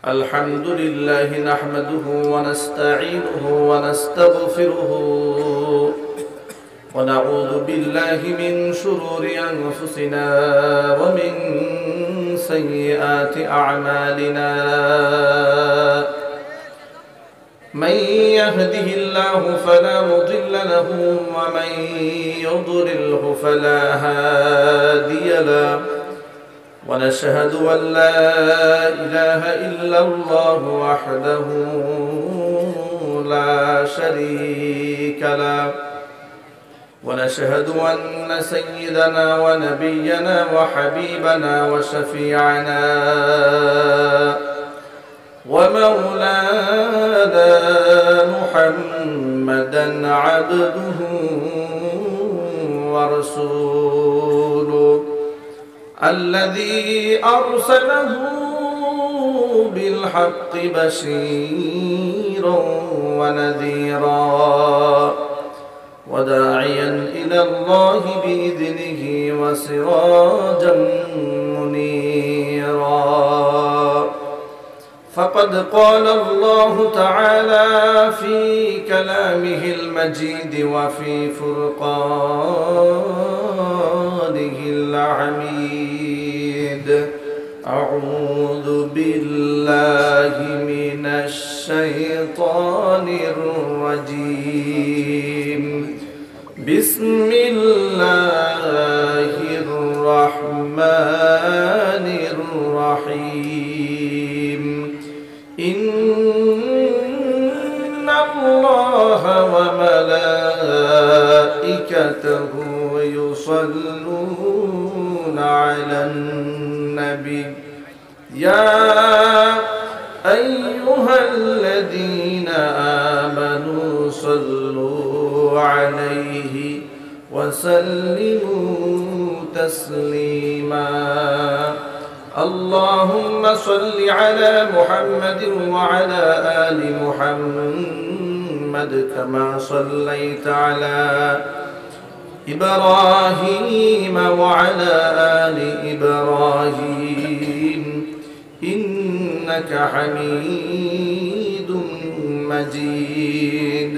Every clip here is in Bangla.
الحمد لله نحمده ونستعينه ونستغفره ونعوذ بالله من شرور أنفسنا ومن سيئات أعمالنا من يهده الله فلا مضل له ومن يضلله فلا هادي له ونشهد أن لا إله إلا الله وحده لا شريك له ونشهد أن سيدنا ونبينا وحبيبنا وشفيعنا ومولانا محمدا عبده ورسوله الذي أرسله بالحق بشيرا ونذيرا وداعيا إلى الله بإذنه وسراجا منيرا فقد قال الله تعالى في كلامه المجيد وفي فرقانه الحميد أعوذ بالله من الشيطان الرجيم بسم الله الرحمن الرحيم إن الله وملائكته يصلون على النبي يا أيها الذين آمنوا صلوا عليه وسلموا تسليما اللهم صل على محمد وعلى آل محمد كما صليت على إبراهيم وعلى آل إبراهيم إنك حميد مجيد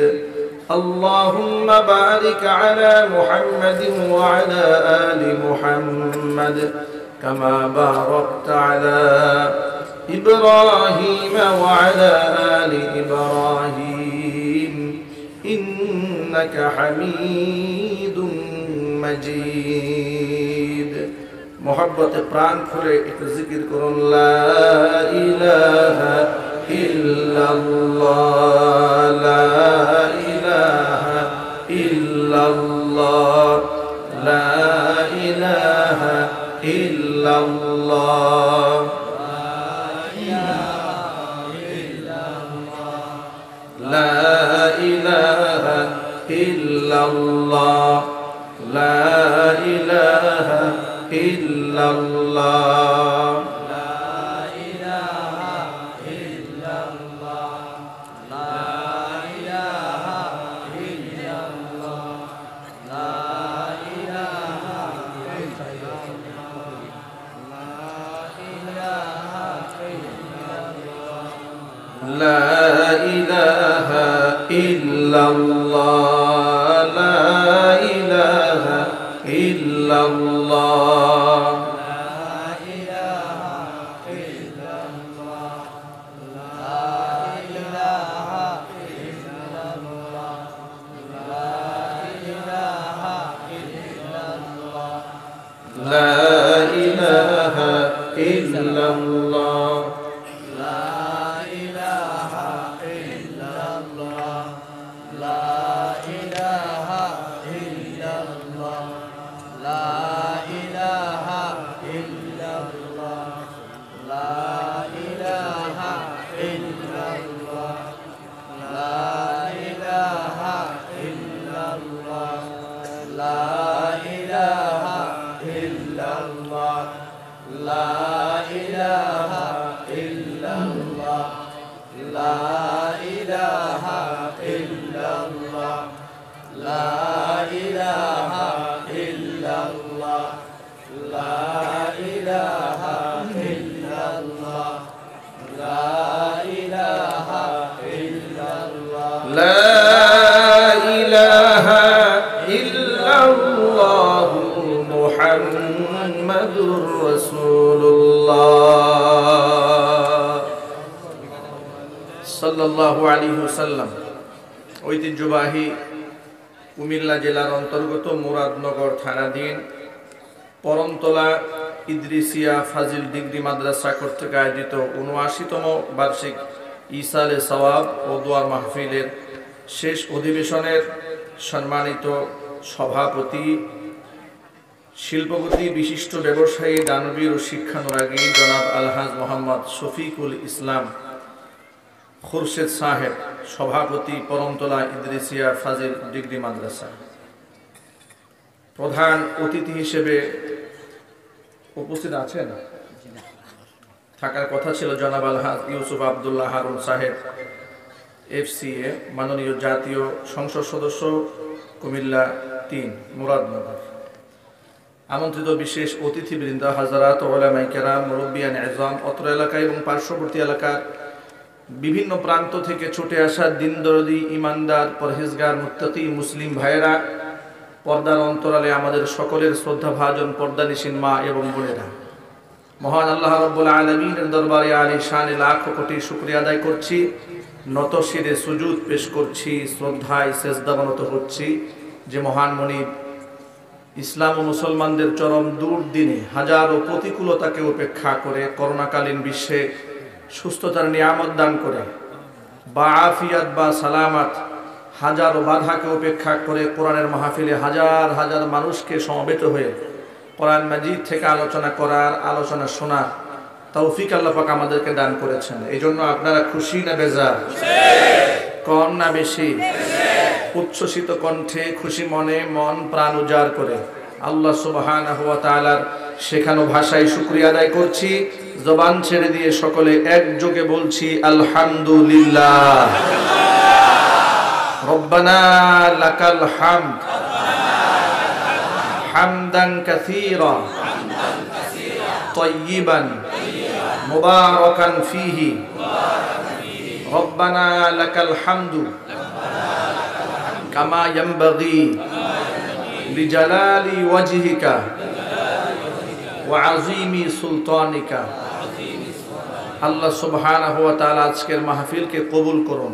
اللهم بارك على محمد وعلى آل محمد كما باركت على إبراهيم وعلى آل إبراهيم إنك حميد مجيد محبت प्राण खुले एक जिक्र करो ला इलाहा इल्लल्लाह ला इलाहा इल्लल्लाह ला इलाहा इल्लल्लाह لا إله إلا الله لا إله إلا الله لا إله إلا الله لا إله إلا الله لا إله إلا الله لا إله إلا الله لا إله إلا الله لا إله إلا الله لا ইল্লাল্লাহ লা ইলাহা ইল্লাল্লাহ লা ইলাহা ইল্লাল্লাহ মুহাম্মাদুর রাসূলুল্লাহ সাল্লাল্লাহু আলাইহি ওয়াসাল্লাম। ঐতিহ্যবাহী কুমিল্লা জেলার অন্তর্গত মুরাদনগর থানাধীন পরমতলা ইদ্রিসিয়া ফাজিল ডিগ্রি মাদ্রাসা কর্তৃক আয়োজিত ৭৯তম বার্ষিক ইসালে সওয়াব ও দোয়ার মাহফিলের শেষ অধিবেশনের সম্মানিত সভাপতি, শিল্পপতি, বিশিষ্ট ব্যবসায়ী, দানবীর ও শিক্ষানুরাগী জনাব আলহাজ মোহাম্মদ শফিকুল ইসলাম খুরশেদ সাহেব, সভাপতি পরমতলা ইদ্রিসিয়া ফাজিল ডিগ্রি মাদ্রাসা। প্রধান অতিথি হিসেবে উপস্থিত আছেন, থাকার কথা ছিল জনাব আলহাজ ইউসুফ আব্দুল্লাহ হারুন সাহেব FCA, মাননীয় জাতীয় সংসদ সদস্য, কুমিল্লা ৩ মুরাদনগর। আমন্ত্রিত বিশেষ অতিথিবৃন্দ, হাজারাত উলামায়ে কেরাম, মুরব্বিয়ান ইজম, অত্র এলাকা এবং পার্শ্ববর্তী এলাকার বিভিন্ন প্রান্ত থেকে ছুটে আসা দিনদরদি, ইমানদার, পরহেজগার, মুত্তাকি মুসলিম ভাইয়েরা, পর্দার অন্তরালে আমাদের সকলের শ্রদ্ধাভাজন পর্দানিশীন মা এবং বোনেরা, মহান আল্লাহ রাব্বুল আলামিনের দরবারে আলিশানে লাখ কোটি শুকরিয়া আদায় করছি, নত শিরে সুজুদ পেশ করছি, শ্রদ্ধায় সেজদাবনত হচ্ছি যে মহান মনিব ইসলাম ও মুসলমানদের চরম দুর্দিনে হাজারো প্রতিকূলতাকে উপেক্ষা করে করোনাকালীন বিশ্বে সুস্থতার নিয়ামত দান করে বা আফিয়াত বা সালামাত, হাজারো বাধাকে উপেক্ষা করে কোরআনের মাহফিলে হাজার হাজার মানুষকে সমবেত হয়ে কোরআন মাজিদ থেকে আলোচনা করার, আলোচনা শোনার তৌফিক আল্লাহ পাক আমাদেরকে দান করেছেন। এই জন্য আপনারা খুশি না বেজার? কম না বেশি? উচ্ছ্বসিত কণ্ঠে, খুশি মনে, মন প্রাণ উজাড় করে আল্লাহ সুবহানাহু ওয়া তাআলার শেখানো ভাষায় শুকরিয়া আদায় করছি। জবান ছেড়ে দিয়ে সকলে একযোগে বলছি আলহামদুলিল্লাহ। রব্বানা লাকাল হামদ হামদান কাসীরা তাইয়িবান মুবারাকান ফীহি রব্বানা লাকাল হামদু কামা ইয়ানবাগি লিজালালি ওয়াজহিকা ওয়া আযীমি সুলতানিকা। আল্লাহ সুবহানাহু ওয়া তাআলা আজকের মাহফিলকে কবুল করুন।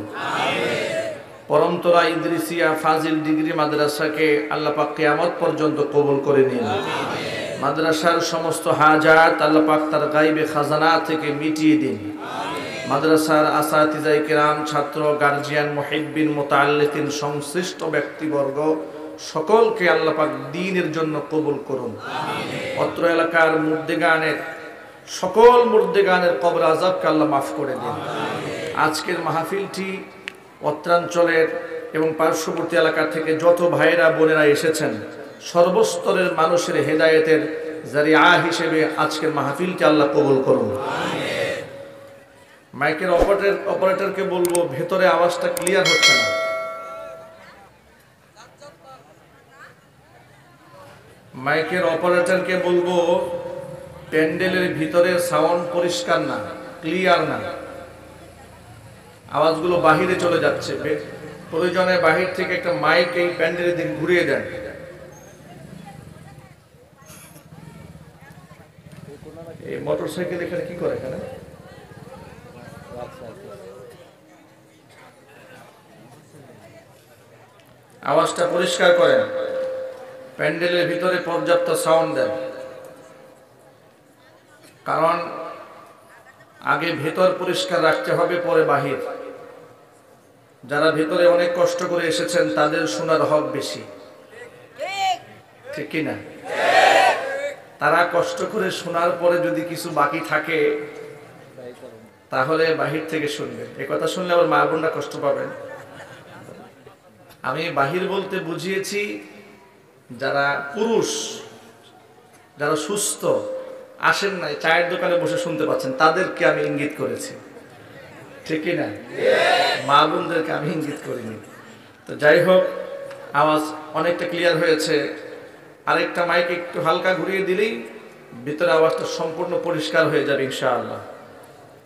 পরমতলা ইদ্রিসিয়া ফাজিল ডিগ্রি মাদ্রাসাকে আল্লাহ পাক কিয়ামত পর্যন্ত কবুল করে নিন। মাদ্রাসার সমস্ত হাজাত আল্লাহ পাক তার গায়বে খাজানা থেকে মিটিয়ে দিন। মাদ্রাসার আসাতিজায়ে কিরাম, ছাত্র, গার্জিয়ান, মুহিব্বিন, মুতাআল্লিকিন, সংশ্লিষ্ট ব্যক্তিবর্গ সকলকে আল্লাহ পাক দ্বীনের জন্য কবুল করুন। অত্র এলাকার মুর্দেগানের সকল মুর্দেগানের কবর আযাবকে আল্লাহ মাফ করে দিন। আজকের মাহফিলটি অত্রাঞ্চলের এবং পার্শ্ববর্তী এলাকা থেকে যত ভাইয়েরা বোনেরা এসেছেন, সর্বস্তরের মানুষের হেদায়েতের জারিয়া হিসেবে আজকের মাহফিলকে আল্লাহ কবুল করুন। মাইকের অপারেটরকে বলবো, ভেতরে আওয়াজটা ক্লিয়ার হচ্ছে না। মাইকের অপারেটরকে বলবো, প্যান্ডেলের ভিতরে সাউন্ড পরিষ্কার না, ক্লিয়ার না, আওয়াজগুলো বাহিরে চলে যাচ্ছে। প্রয়োজনে বাহির থেকে একটা মাইক এই প্যান্ডেলের দিকে ঘুরিয়ে দেন। এই মোটরসাইকেল এখানে কি করে? এখানে আওয়াজটা পরিষ্কার করেন, প্যান্ডেলের ভিতরে পর্যাপ্ত সাউন্ড দেন। কারণ আগে ভেতর পরিষ্কার রাখতে হবে, পরে বাহির। যারা ভেতরে অনেক কষ্ট করে এসেছেন তাদের শোনার হক বেশি, ঠিক কি না? তারা কষ্ট করে শোনার পরে যদি কিছু বাকি থাকে তাহলে বাহির থেকে শুনবেন। এ কথা শুনলে আবার মা বোনরা কষ্ট পাবেন। আমি বাহির বলতে বুঝিয়েছি যারা পুরুষ, যারা সুস্থ আসেন নাই, চায়ের দোকানে বসে শুনতে পাচ্ছেন, তাদেরকে আমি ইঙ্গিত করেছি, ঠিক না? মা বোনদেরকে আমি ইঙ্গিত করিনি। তো যাই হোক, আওয়াজ অনেকটা ক্লিয়ার হয়েছে। আরেকটা মাইক একটু হালকা ঘুরিয়ে দিলেই ভিতরে আওয়াজটা সম্পূর্ণ পরিষ্কার হয়ে যাবে ইনশাআল্লাহ।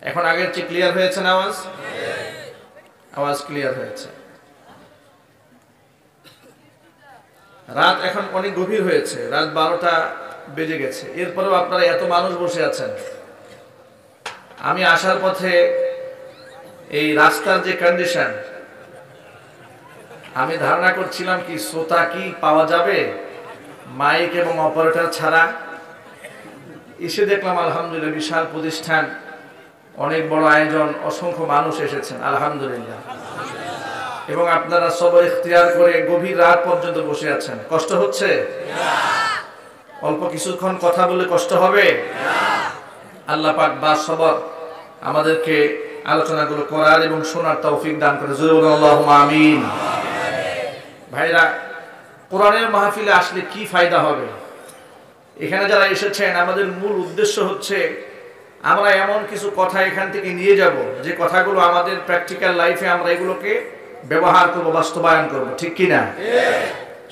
এখন আগের চেয়ে ক্লিয়ার হয়েছে না আওয়াজ? আওয়াজ ক্লিয়ার হয়েছে। রাত এখন অনেক গভীর হয়েছে, রাত 12টা বেজে গেছে, এরপরেও আপনারা এত মানুষ বসে আছেন। আমি আসার পথে এই রাস্তার যে কন্ডিশন, আমি ধারণা করছিলাম কি শ্রোতা কি পাওয়া যাবে মাইক এবং অপারেটর ছাড়া। এসে দেখলাম আলহামদুলিল্লাহ বিশাল প্রতিষ্ঠান, অনেক বড় আয়োজন, অসংখ্য মানুষ এসেছেন আলহামদুলিল্লাহ। এবং আপনারা সবাই ইখতিয়ার করে গভীর রাত পর্যন্ত বসে আছেন। কষ্ট হচ্ছে? অল্প কিছুক্ষণ কথা বলে কষ্ট হবে? আল্লাহ পাক বা সবর আমাদেরকে আলোচনাগুলো করার এবং শোনার তৌফিক দান করে। জোরে বলুন আল্লাহুম্মা আমিন। ভাইরা, কোরআনের মাহফিলে আসলে কি ফায়দা হবে? এখানে যারা এসেছেন, আমাদের মূল উদ্দেশ্য হচ্ছে আমরা এমন কিছু কথা এখান থেকে নিয়ে যাব যে কথাগুলো আমাদের প্র্যাকটিক্যাল লাইফে আমরা এগুলোকে ব্যবহার করব, বাস্তবায়ন করব, ঠিক কি না?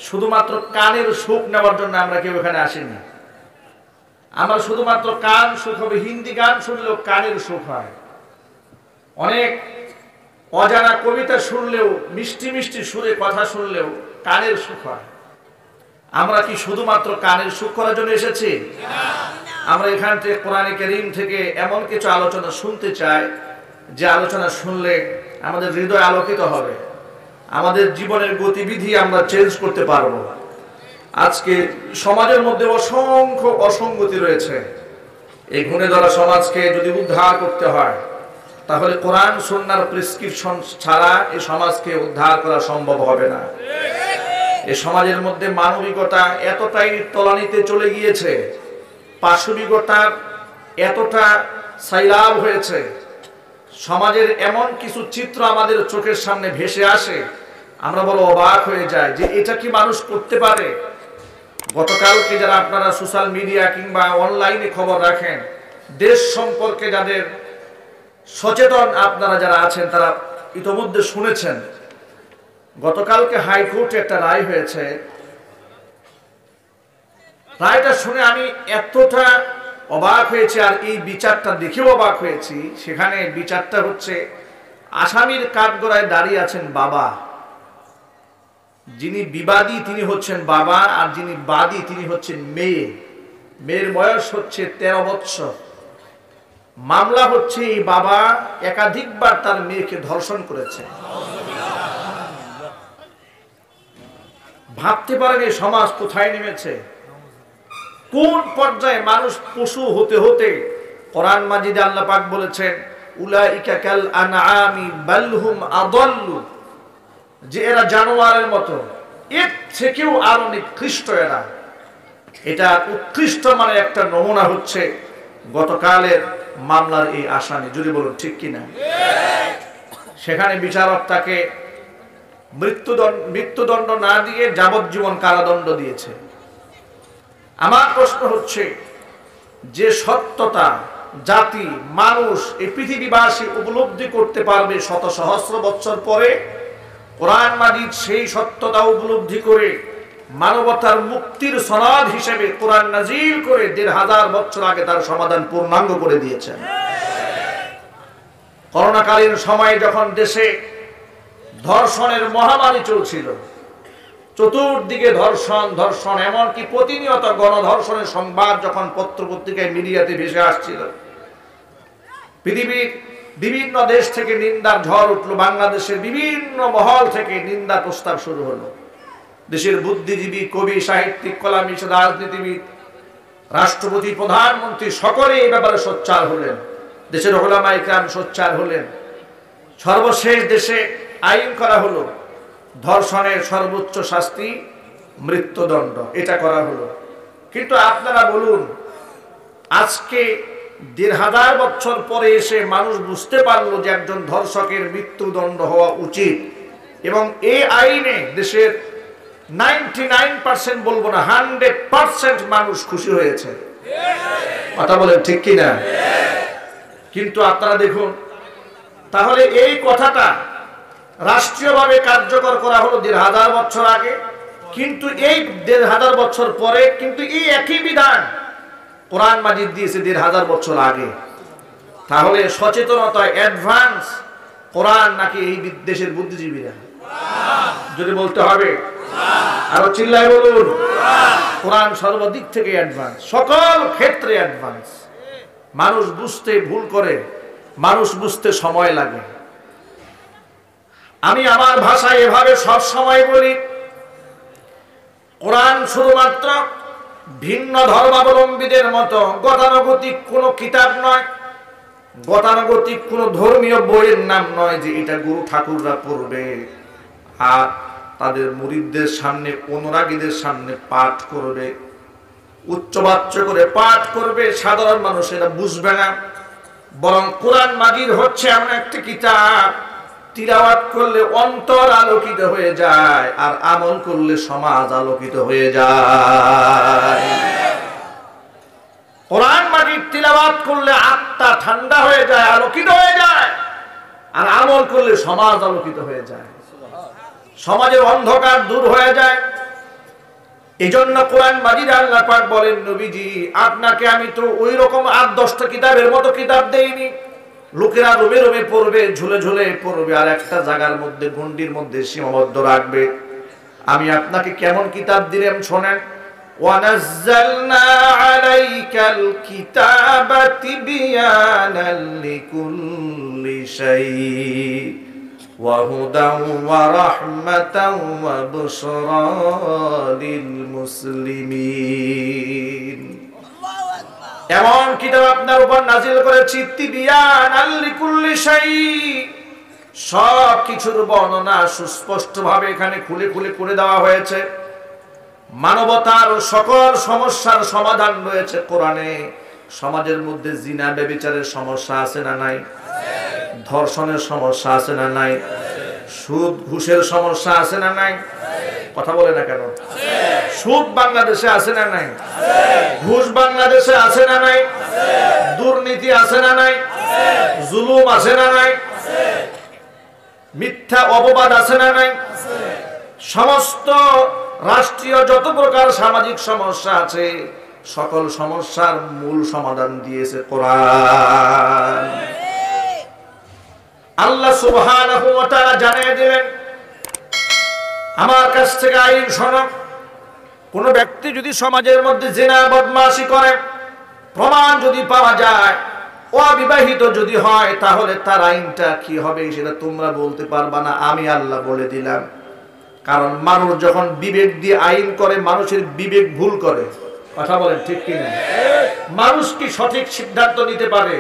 শুধুমাত্র কানের সুখ নেওয়ার জন্য আমরা কেউ এখানে আসিনি। আমরা শুধুমাত্র কান সুখ হবে, হিন্দি গান শুনলেও কানের সুখ হয়, অনেক অজানা কবিতা শুনলেও, মিষ্টি মিষ্টি সুরে কথা শুনলেও কানের সুখ হয়। আমরা কি শুধুমাত্র কানের সুখ করার জন্য এসেছি? আমরা এখান থেকে কোরআনে কারীম থেকে এমন কিছু আলোচনা শুনতে চাই যে আলোচনা শুনলে আমাদের হৃদয় আলোকিত হবে, আমাদের জীবনের গতিবিধি আমরা চেঞ্জ করতে পারবো। আজকে সমাজের মধ্যে অসংখ্য অসঙ্গতি রয়েছে। এই ঘুণে ধরা সমাজকে যদি উদ্ধার করতে হয় তাহলে কোরআন সুন্নাহর প্রেসক্রিপশন ছাড়া এই সমাজকে উদ্ধার করা সম্ভব হবে না। এই সমাজের মধ্যে মানবিকতা এতটাই তলানিতে চলে গিয়েছে, পাশবিকতার এতটা সাইলাব হয়েছে, সমাজের এমন কিছু চিত্র আমাদের চোখের সামনে ভেসে আসে, আমরা বড় অবাক হয়ে যাই যে এটা কি মানুষ করতে পারে। গতকালকে যারা আপনারা সোশ্যাল মিডিয়া কিংবা অনলাইনে খবর রাখেন, দেশ সম্পর্কে যাদের সচেতন আপনারা যারা আছেন তারা ইতোমধ্যে শুনেছেন, গতকালকে হাইকোর্টে একটা রায় হয়েছে। রায়টা শুনে আমি এতটা অবাক হয়েছি, আর এই বিচারটা দেখেও অবাক হয়েছি। সেখানে বিচারটা হচ্ছে আসামির কাঠগড়ায় দাঁড়িয়ে আছেন বাবা, যিনি বিবাদী তিনি হচ্ছেন বাবা, আর যিনি বাদী তিনি হচ্ছেন মেয়ে। মেয়ের বয়স হচ্ছে 13 বৎসর। মামলা হচ্ছে এই বাবা একাধিকবার তার মেয়েকে ধর্ষণ করেছে। ভাবতে পারেন এই সমাজ কোথায় নেমেছে, কোন পর্যায়ে মানুষ পশু হতে হতে। কোরআন মাজিদে আল্লাহ পাক বলেছেন উলাইকা কাল আনআমি বাল হুম আদাল্লু, যে এরা জানোয়ারের মতো, এর থেকেও আরো নিকৃষ্ট এরা। এটা উৎকৃষ্ট মানে একটা নমুনা হচ্ছে গতকালের মামলার এই আসামি। যদি বলুন ঠিক কিনা? সেখানে বিচারক তাকে মৃত্যুদণ্ড না দিয়ে যাবজ্জীবন কারাদণ্ড দিয়েছে। আমার প্রশ্ন হচ্ছে, যে সত্যতা জাতি মানুষ এই পৃথিবীবাসী উপলব্ধি করতে পারবে শত সহস্র বছর পরে, কোরআন মাজিদ সেই সত্যতা উপলব্ধি করে মানবতার মুক্তির সনদ হিসেবে কোরআন নাজিল করে 1500 বছর আগে তার সমাধান পূর্ণাঙ্গ করে দিয়েছেন। করোনাকালীন সময়ে যখন দেশে ধর্ষণের মহামারী চলছিল, চতুর্দিকে ধর্ষণ ধর্ষণ, এমনকি প্রতিনিয়ত গণধর্ষণের সংবাদ যখন পত্রপত্রিকায় মিডিয়াতে ভেসে আসছিল, পৃথিবীর বিভিন্ন দেশ থেকে নিন্দার ঝড় উঠলো, বাংলাদেশের বিভিন্ন মহল থেকে নিন্দা প্রস্তাব শুরু হলো। দেশের বুদ্ধিজীবী, কবি, সাহিত্যিক, কলামিস্ট, রাজনীতিবিদ, রাষ্ট্রপতি, প্রধানমন্ত্রী সকলে এই ব্যাপারে সোচ্চার হলেন। দেশের উলামা ইকরাম সোচ্চার হলেন। সর্বশেষ দেশে আইন করা হলো ধর্ষণের সর্বোচ্চ শাস্তি মৃত্যুদণ্ড, এটা করা হলো। কিন্তু আপনারা বলুন, আজকে 1500 বছর পরে এসে মানুষ বুঝতে পারলো যে একজন ধর্ষকের মৃত্যুদণ্ড হওয়া উচিত, এবং এই আইনে দেশের 99% বলবো না 100% মানুষ খুশি হয়েছে। কথা বলেন ঠিক কিনা? কিন্তু আপনারা দেখুন, তাহলে এই কথাটা রাষ্ট্রীয়ভাবে কার্যকর করা হলো 1500 বছর আগে, কিন্তু এই 1500 বছর পরে কিন্তু এই একই বিধান কোরআন মাজিদ দিয়েছে ১৫০০ বছর আগে। তাহলে সচেতনতা অ্যাডভান্স কোরআন নাকি এই দেশের বুদ্ধিজীবীরা? যদি বলতে হবে আরো চিল্লায় বলুন। কোরআন সর্বদিক থেকে অ্যাডভান্স, সকল ক্ষেত্রে অ্যাডভান্স। মানুষ বুঝতে ভুল করে, মানুষ বুঝতে সময় লাগে। আমি আমার ভাষায় এভাবে সব সময় বলি, কোরআন শুধুমাত্র ভিন্ন ধর্মাবলম্বীদের মতো গতানুগতিক কোনো কিতাব নয়, গতানুগতিক কোনো ধর্মীয় বইয়ের নাম নয় যে এটা গুরু ঠাকুররা পড়বে আর তাদের মুরিদদের সামনে, অনুরাগীদের সামনে পাঠ করবে, উচ্চবাচ্য করে পাঠ করবে, সাধারণ মানুষ এটা বুঝবে না। বরং কোরআন মাজিদ হচ্ছে এমন একটি কিতাব, তিলাওয়াত করলে অন্তর আলোকিত হয়ে যায় আর আমল করলে সমাজ আলোকিত হয়ে যায়। কোরআন মাজিদ তিলাওয়াত করলে আত্মা ঠান্ডা হয়ে যায়, আলোকিত হয়ে যায়, আর আমল করলে সমাজ আলোকিত হয়ে যায়, সমাজের অন্ধকার দূর হয়ে যায়। এজন্য কোরআন মাজিদ আল্লাহ পাক বলেন, নবীজি আপনাকে আমি তো ওই রকম ৮-১০টা কিতাবের মতো কিতাব দেইনি, লোকেরা রোমে রোমে পড়বে, ঝুলে ঝুলে পড়বে আর একটা জায়গার মধ্যে গণ্ডির মধ্যে সীমাবদ্ধ রাখবে। আমি আপনাকে কেমন কিতাব দিলাম শোনেন। ওয়ানাজ্জালনা আলাইকাল কিতাবা তিবয়ানাল লিকুল্লি শাই ওয়া হুদাও ওয়া রাহমাতাও ওয়া বুশরা লিল মুসলিমিন। এমন কিতাব আপনার উপর নাজিল করেছি, তিবয়ানাল লিকুল্লি শাই, সব কিছুর বর্ণনা সুস্পষ্ট ভাবে এখানে খুলে খুলে করে দেওয়া হয়েছে। মানবতার সকল সমস্যার সমাধান রয়েছে কোরআনে। সমাজের মধ্যে জিনা ব্যভিচারের সমস্যা আছে না নাই? ধর্ষণের সমস্যা আছে না নাই? সুদ ঘুষের সমস্যা আছে না নাই? কথা বলে না কেন? সুদ বাংলাদেশে আছে না নাই? ঘুষ বাংলাদেশে আছে না নাই? দুর্নীতি আছে না নাই? জুলুম আছে না নাই? মিথ্যা অপবাদ আছে না নাই? সমস্ত রাষ্ট্রীয় যত প্রকার সামাজিক সমস্যা আছে, সকল সমস্যার মূল সমাধান দিয়েছে কোরআন। আল্লাহ সুবহানাহু ওয়া তাআলা জানিয়ে দিলেন, আমার কাছ থেকে আইন শোনো, কোন ব্যক্তি যদি সমাজের মধ্যে জিনা বদমাশি করে, প্রমাণ যদি পাওয়া যায়, অবিবাহিত যদি হয়, তাহলে তার আইনটা কি হবে সেটা তোমরা বলতে পারবা না, আমি আল্লাহ বলে দিলাম। কারণ মানুষ যখন বিবেক দিয়ে আইন করে, মানুষের বিবেক ভুল করে। কথা বলেন ঠিক কিনা? মানুষ কি সঠিক সিদ্ধান্ত নিতে পারে?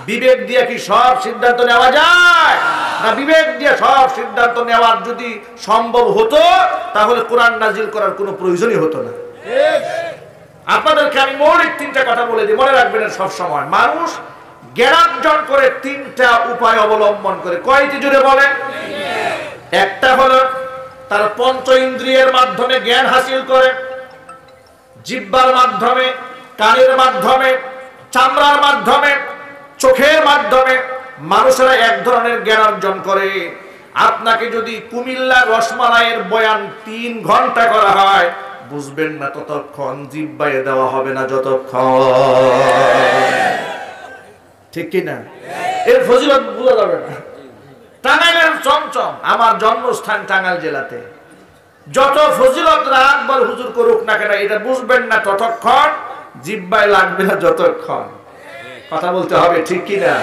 বিবেক দিয়ে কি সব সিদ্ধান্ত নেওয়া যায় না? বিবেক দিয়ে সব সিদ্ধান্ত নেওয়ার যদি সম্ভব হতো, তাহলে কোরআন নাজিল করার কোনো প্রয়োজনই হতো না। আপনাদেরকে আমি মৌলিক 3টা কথা বলে দিই, মনে রাখবেন সব সময়। মানুষ জ্ঞানার্জন করে 3টা উপায় অবলম্বন করে। কয়টি জুড়ে বলেন? একটা হলো তার পঞ্চ ইন্দ্রিয়ের মাধ্যমে জ্ঞান হাসিল করে, জিহ্বার মাধ্যমে, কানের মাধ্যমে, চামড়ার মাধ্যমে, চোখের মাধ্যমে মানুষেরা এক ধরনের জ্ঞান অর্জন করে। আপনাকে যদি কুমিল্লা রসমালাইয়ের বয়ান 3 ঘন্টা করা হয়, বুঝবেন না ততক্ষণ, জিহ্বায় দেওয়া হবে না যতক্ষণ। ঠিক কিনা? এর ফজিলত বোঝা যাবে না। টাঙ্গাইলের চমচম, আমার জন্মস্থান টাঙ্গাইল জেলাতে, যত ফজিলত আকবর হুজুর করুক না কেন, এটা বুঝবেন না ততক্ষণ, জিহ্বায় লাগবে না যতক্ষণ। কথা বলতে হবে ঠিক কিনা?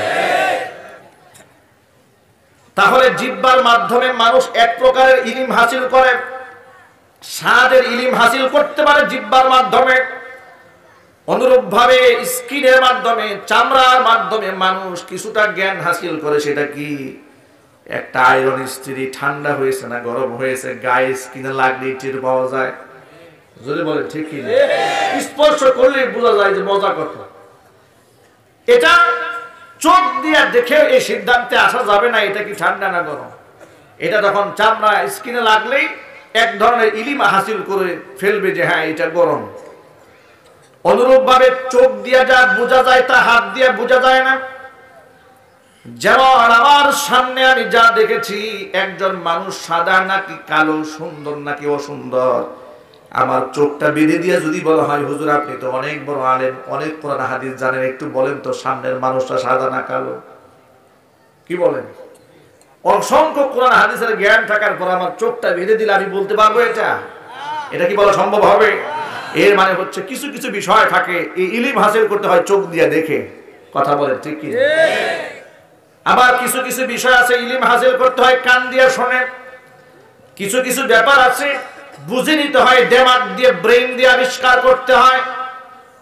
তাহলে জিহ্বার মাধ্যমে মানুষ এক প্রকারের ইলম হাসিল করে, স্বাদের ইলম হাসিল করতে পারে জিহ্বার মাধ্যমে। অনুরূপ ভাবে স্কিনের মাধ্যমে, চামড়ার মাধ্যমে মানুষ কিছুটা জ্ঞান হাসিল করে। সেটা কি? একটা আয়রন স্ত্রী ঠান্ডা হয়েছে না গরম হয়েছে, গায়ে স্কিনে লাগলে টের পাওয়া যায়। যদি বলে ঠিক কিনা? স্পর্শ করলে বোঝা যায় যে মজা কত। এটা চোখ দিয়ে দেখে এই সিদ্ধান্তে আসা যাবে না এটা কি ঠান্ডা না গরম। এটা তখন চামড়া স্কিনে লাগলেই এক ধরনের ইলিম হাসিল করে ফেলবে যে হ্যাঁ এটা গরম। অনুরূপ ভাবে চোখ দিয়ে যা বোঝা যায় তা হাত দিয়ে বোঝা যায় না। যেমন আমার সামনে আমি যা দেখেছি, একজন মানুষ সাদা নাকি কালো, সুন্দর নাকি অসুন্দর, আমার চোখটা বেঁধে দিয়ে যদি বলা হয় হুজুর আপনি তো অনেক বড় আলেম, অনেক কোরআন হাদিস জানেন, একটু বলেন তো সামনের মানুষটা সাদা না কালো, কি বলেন? অসংখ্য কোরআন হাদিসের জ্ঞান থাকার পর আমার চোখটা বেঁধে দিলে আমি বলতে পারবো এটা কি বলা সম্ভব হবে? এর মানে হচ্ছে কিছু কিছু বিষয় থাকে এই ইলম হাসিল করতে হয় চোখ দিয়ে দেখে। কথা বলেন ঠিক কি? আবার কিছু কিছু বিষয় আছে ইলম হাসিল করতে হয় কান দিয়ে শুনে। কিছু কিছু ব্যাপার আছে বুঝে নিতে হয় দিমাগ দিয়ে, ব্রেন দিয়ে আবিষ্কার করতে হয়।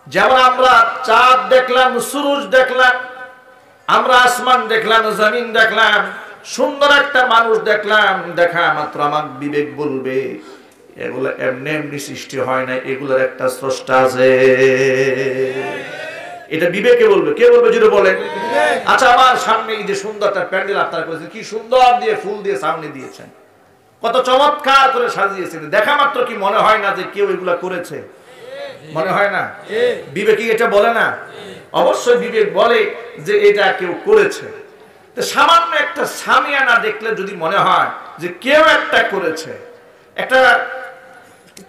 যেমন আমরা চাঁদ দেখলাম, সূরজ দেখলাম, আমরা আসমান দেখলাম, জমিন দেখলাম, সুন্দর একটা মানুষ দেখলাম, দেখা মাত্র আমার বিবেক বলবে এগুলো এমনি এমনি সৃষ্টি হয় না, এগুলোর একটা স্রষ্টা আছে। এটা বিবেকে বলবে। কে বলবে? যদি বলেন আচ্ছা আমার সামনে এই যে সুন্দর একটা প্যান্ডেল আপনারা করেছেন, কি সুন্দর দিয়ে ফুল দিয়ে সামনে দিয়েছেন, কত চমৎকার করে সাজিয়েছেন, দেখা মাত্র কি মনে হয় না যে কেউ এগুলা করেছে? মনে হয় না? বিবেক কি এটা বলে না? অবশ্যই বিবেক বলে যে এটা কেউ করেছে। তো সামান্য একটা সামিয়ানা দেখলে যদি মনে হয় যে কেউ একটা করেছে, একটা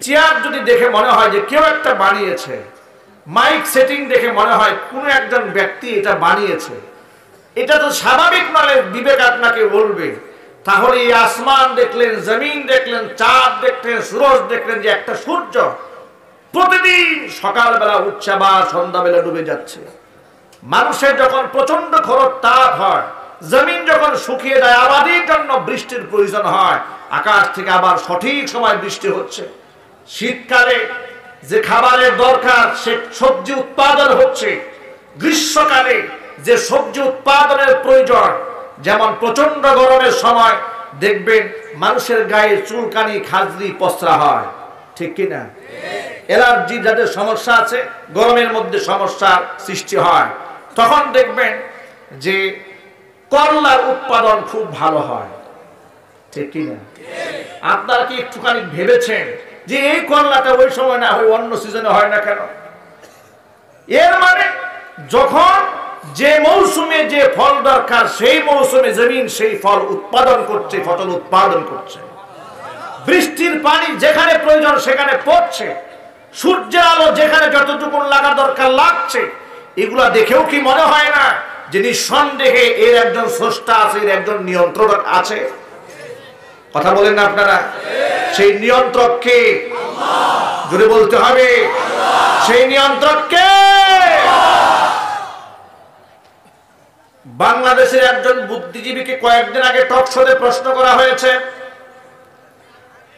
চেয়ার যদি দেখে মনে হয় যে কেউ একটা বানিয়েছে, মাইক সেটিং দেখে মনে হয় কোনো একজন ব্যক্তি এটা বানিয়েছে, এটা তো স্বাভাবিক নয়, বিবেক আপনাকে বলবে। তাহলে এই আসমান দেখলেন, জমিন দেখলেন, চাঁদ দেখলেন, সূরজ দেখলেন যে একটা সূর্য প্রতিদিন সকালবেলা উঠছে বা সন্ধ্যাবেলা ডুবে যাচ্ছে। মানুষের যখন প্রচন্ড খরচ তাপ হয়, জমিন যখন শুকিয়ে যায়, আবাদির জন্য বৃষ্টির প্রয়োজন হয়, আকাশ থেকে আবার সঠিক সময় বৃষ্টি হচ্ছে। শীতকালে যে খাবারের দরকার সে সবজি উৎপাদন হচ্ছে। গ্রীষ্মকালে যে সবজি উৎপাদনের প্রয়োজন, যেমন প্রচন্ড গরমের সময় দেখবেন মানুষের গায়ে চুলকানি, খাজলি, পচরা হয়, ঠিক কিনা? অ্যালার্জি যাদের সমস্যা আছে, গরমের মধ্যে সমস্যার সৃষ্টি হয়, তখন দেখবেন যে করলার উৎপাদন খুব ভালো হয়, ঠিক কিনা? আপনারা কি একটুখানি ভেবেছেন যে এই করলাটা ওই সময় না হয় অন্য সিজনে হয় না কেন? এর মানে যখন যে মৌসুমে যে ফল দরকার সেই মৌসুমে জমিন সেই ফল উৎপাদন করছে, ফসল উৎপাদন করছে। বৃষ্টির পানি যেখানে প্রয়োজন সেখানে পড়ছে, সূর্যের আলো যেখানে যতটুকু লাগা দরকার লাগছে। এগুলা দেখেও কি মনে হয় না যে নিঃসন্দেহে এর একজন স্রষ্টা আছে, এর একজন নিয়ন্ত্রক আছে? কথা বলেন না আপনারা? সেই নিয়ন্ত্রক কে? জোরে বলতে হবে, সেই নিয়ন্ত্রক কে? বাংলাদেশের একজন বুদ্ধিজীবীকে কয়েকদিন আগে টক শোতে প্রশ্ন করা হয়েছে,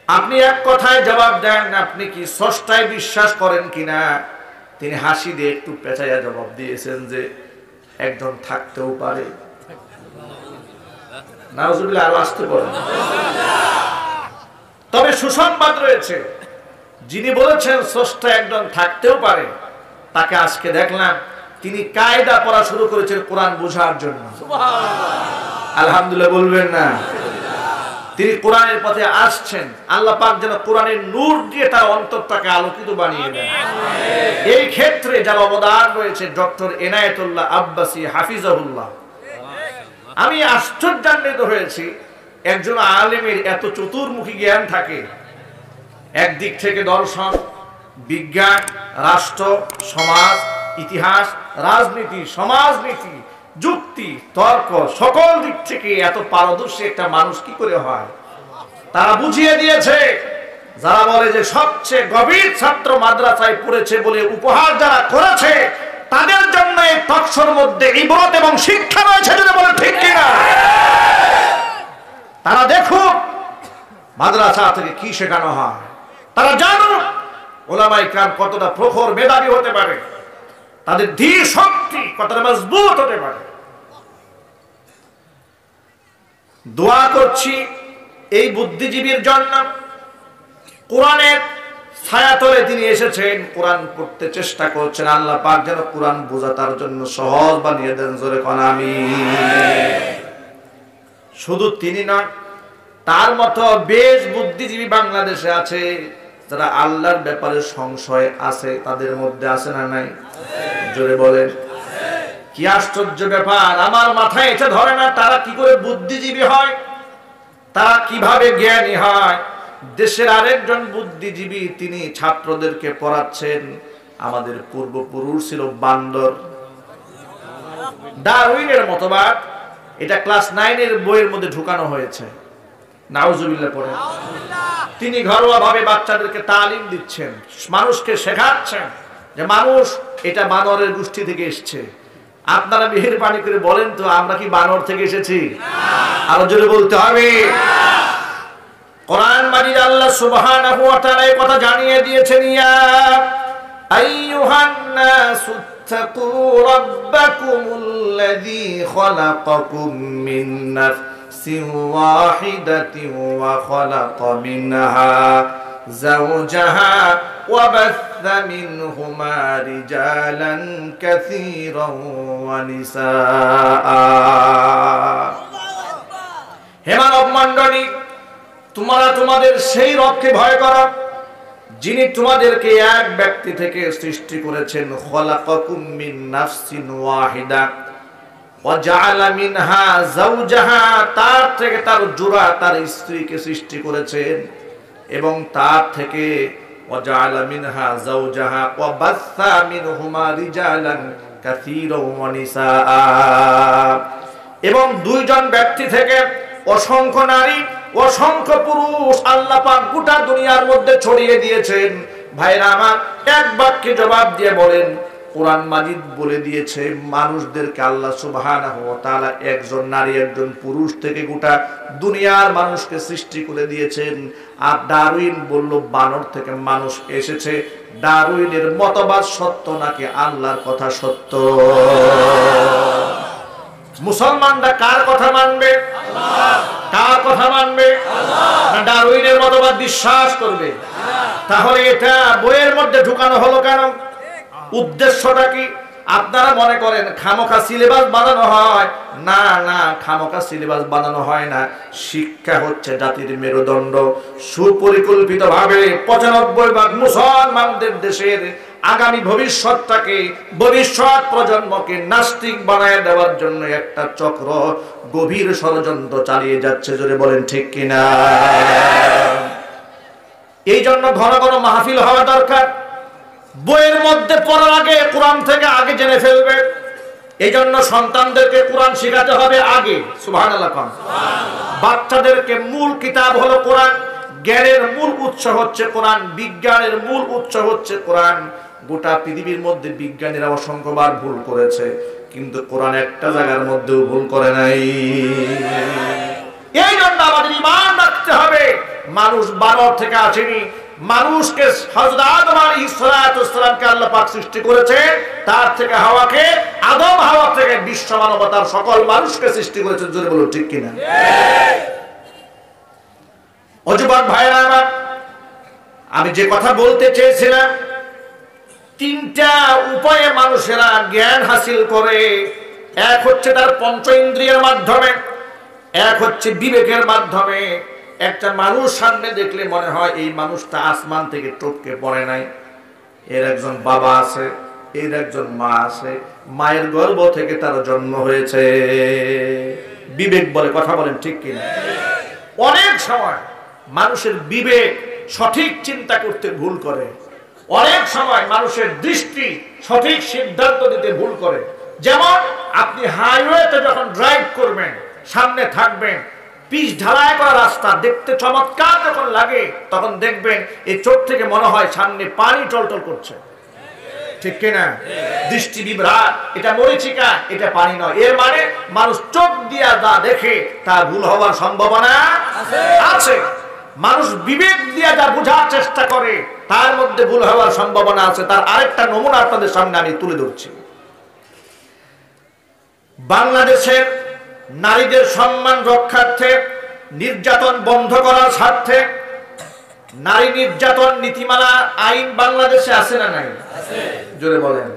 আপনি এক কথায় জবাব দেন, আপনি কি স্রষ্টায় বিশ্বাস করেন কিনা? তিনি হাসি দিয়ে একটু পেঁচাইয়া জবাব দিয়েছেন যে একজন থাকতেও পারে। নাউজুবিল্লাহ, আরো আসতে পারেন। তবে সুসংবাদ রয়েছে, যিনি বলেছেন স্রষ্টা একজন থাকতেও পারে, তাকে আজকে দেখলাম তিনি কায়দা পড়া শুরু করেছেন কোরআন বোঝার জন্য। আলহামদুলিল্লাহ বলবেন না? তিনি কোরআনের পথে আসছেন। আল্লাহ পাক যেন কোরআনের নূর দিয়ে তার অন্তরটাকে আলোকিত বানিয়ে দেন। এই ক্ষেত্রে যার অবদান রয়েছে ডক্টর এনায়েতুল্লাহ আব্বাসী হাফিজাহুল্লাহ। আমি আশ্চর্যান্বিত হয়েছি, একজন আলেমের এত চতুর্মুখী জ্ঞান থাকে। একদিক থেকে দর্শন, বিজ্ঞান, রাষ্ট্র, সমাজ, ইতিহাস, রাজনীতি, সমাজনীতি, যুক্তি, তর্ক, সকল দিক থেকে এত পারদর্শী একটা মানুষ কি করে হয়? তারা বুঝিয়ে দিয়েছে। যারা বলে যে সবচেয়ে গভীর ছাত্র মাদ্রাসায় পড়েছে বলে উপহার যারা করেছে, তাদের জন্য এই তকসর মধ্যে ইবরত এবং শিক্ষা রয়েছে, যদি বলে ঠিক কিনা? তারা দেখুক মাদ্রাসা থেকে কি শেখানো হয়, তারা জানুক ওলামায়ে কেরাম কতটা প্রখর মেধাবী হতে পারে, তাদের ধীর শক্তি কতটা মজবুত হতে পারে। দোয়া করছি এই বুদ্ধিজীবীর জন্য। কোরআনের ছায়াতলে তিনি এসেছেন, কোরআন পড়তে চেষ্টা করছেন। আল্লাহ পাক যেন কোরআন বোঝা তার জন্য সহজ বানিয়ে দেন। জোরে কোন আমিন। শুধু তিনি নয়, তার মতো বেশ বুদ্ধিজীবী বাংলাদেশে আছে যারা আল্লাহর ব্যাপারে সংশয় আছে। তাদের মধ্যে আছে না নাই? জোরে বলেন। কি আশ্চর্য ব্যাপার, আমার মাথায় এটা ধরে না তারা কি করে বুদ্ধিজীবী হয়, তারা কিভাবে জ্ঞানী হয়। দেশের আরেকজন বুদ্ধিজীবী, তিনি ছাত্রদেরকে পড়াচ্ছেন আমাদের পূর্বপুরুষ ছিল বান্দর। ডারউইনের মতবাদ, এটা ক্লাস 9 এর বইয়ের মধ্যে ঢুকানো হয়েছে। নাউজুবিল্লাহ পড়ে। তিনি ঘরোয়া ভাবে বাচ্চাদেরকে তালিম দিচ্ছেন, মানুষকে শেখাচ্ছেন যে মানুষ এটা বানরের গোষ্ঠী থেকে এসেছে। আপনারা মেহেরবানি করে বলেন তো, আমরা কি বানর থেকে এসেছি? আরো জোরে বলতে হবে। কোরআন মাজিদ আল্লাহ সুবহানাহু ওয়া তাআলা এই কথা জানিয়ে দিয়েছেন, ইয়া আইয়ুহান নাসু তাকু রাব্বাকুমুল্লাযী খালাকাকুম মিন নাফসিন ওয়াহিদাতিন ওয়া খালাকা মিনহা যাওজাহা ওয়া বাথা মিনহুমা রিজালান কাসীরান ওয়া নিসাআ। হে মানব মণ্ডলী, তোমরা তোমাদের সেই রবকে ভয় করো যিনি তোমাদেরকে এক ব্যক্তি থেকে সৃষ্টি করেছেন। খালাকাকুম মিন নাফসিন ওয়াহিদা ওয়া জাআলা মিনহা যাওজাহা, তার থেকে তার জোড়া তার স্ত্রীকে সৃষ্টি করেছেন, এবং তার থেকে ওয়া জাআলা মিনহা যাওজাহা ওয়া বাথা মিনহুমা রিজালান কাসীরান ওয়া নিসাআ, এবং দুইজন ব্যক্তি থেকে অসংখ্য নারী অসংখ্য পুরুষ আল্লাহ পাক গোটা দুনিয়ার মধ্যে ছড়িয়ে দিয়েছেন। ভাইরা আমার, এক বাক্যে জবাব দিয়ে বলেন, কোরআন মাজিদ বলে দিয়েছে মানুষদেরকে আল্লাহ সুবহানাহু ওয়া তাআলা একজন নারী একজন পুরুষ থেকে গোটা দুনিয়ার মানুষকে সৃষ্টি করে দিয়েছেন। আর ডারউইন বলল বানর থেকে মানুষ এসেছে। ডারউইনের মতবাদ সত্য নাকি আল্লাহর কথা সত্য? মুসলমানরা কার কথা মানবে? কার কথা মানবে? না ডারউইনের মতবাদ বিশ্বাস করবে? তাহলে এটা বইয়ের মধ্যে ঢুকানো হলো কেন? উদ্দেশ্যটা কি? আপনারা মনে করেন খামোখা সিলেবাস বানানো হয়? না না, খামোখা সিলেবাস বানানো হয় না। শিক্ষা হচ্ছে জাতির মেরুদণ্ড। সুপরিকল্পিতভাবে 95% মুসলমানদের দেশের আগামী ভবিষ্যৎটাকে, ভবিষ্যৎ প্রজন্মকে নাস্তিক বানায় দেওয়ার জন্য একটা চক্র গভীর ষড়যন্ত্র চালিয়ে যাচ্ছে। জোরে বলেন ঠিক কিনা? এই জন্য ঘন ঘন মাহফিল হওয়া দরকার। বইয়ের মধ্যে পড়ার আগে কোরআন থেকে আগে জেনে ফেলবে। এই জন্য সন্তানদেরকে কোরআন শেখাতে হবে আগে। সুবহানাল্লাহ। বাচ্চাদেরকে মূল কিতাব হলো কোরআন। জ্ঞানের মূল উৎস হচ্ছে কোরআন, বিজ্ঞানের মূল উৎস হচ্ছে কোরআন। গোটা পৃথিবীর মধ্যে বিজ্ঞানীরা অসংখ্যবার ভুল করেছে, কিন্তু কোরআন একটা জায়গার মধ্যেও ভুল করে নাই। এই জন্য আমাদের ঈমান রাখতে হবে মানুষ বানর থেকে আসেনি। মানুষকে হযরত আদম আলাইহিস সালামকে আল্লাহ পাক সৃষ্টি করেছে, তার থেকে হাওয়াকে, আদম হাওয়া থেকে বিশ্ব মানবতার সকল মানুষকে সৃষ্টি করেছেন। জোরে বলুন ঠিক কিনা? অযুবান ভাইরা আমার, আমি যে কথা বলতে চেয়েছিলাম, 3টা উপায়ে মানুষেরা জ্ঞান হাসিল করে। এক হচ্ছে তার পঞ্চ ইন্দ্রিয়ের মাধ্যমে, এক হচ্ছে বিবেকের মাধ্যমে। একটা মানুষ সামনে দেখলে মনে হয় এই মানুষটা আসমান থেকে টপকে পড়ে নাই, এর একজন বাবা আছে, এর একজন মা আছে, মায়ের গর্ভ থেকে তার জন্ম হয়েছে। বিবেক বলে, কথা বলেন ঠিক কিনা? অনেক সময় মানুষের বিবেক সঠিক চিন্তা করতে ভুল করে, অনেক সময় মানুষের দৃষ্টি সঠিক সিদ্ধান্ত দিতে ভুল করে। যেমন আপনি হাইওয়েতে যখন ড্রাইভ করবেন, সামনে থাকবেন পিচ ঢালাই করা রাস্তা, দেখতে চমৎকার যখন লাগে তখন দেখবেন এই চোখ থেকে মনে হয় সামনে পানি টলটল করছে, ঠিক কিনা? দৃষ্টি বিভ্রাট, এটা মরিচিকা, এটা পানি নয়। এর মানে মানুষ চোখ দিয়া যা দেখে তা ভুল হওয়ার সম্ভাবনা আছে। মানুষ বিবেক দিয়া যা বোঝার চেষ্টা করে তার মধ্যে ভুল হওয়ার সম্ভাবনা আছে। তার আরেকটা নমুনা আপনাদের সামনে আমি তুলে ধরছি। বাংলাদেশের নারীদের সম্মান রক্ষার্থে, নির্যাতন বন্ধ করার স্বার্থে নারী নির্যাতন নীতিমালা আইন বাংলাদেশে আছে না নাই? জোরে বলেন।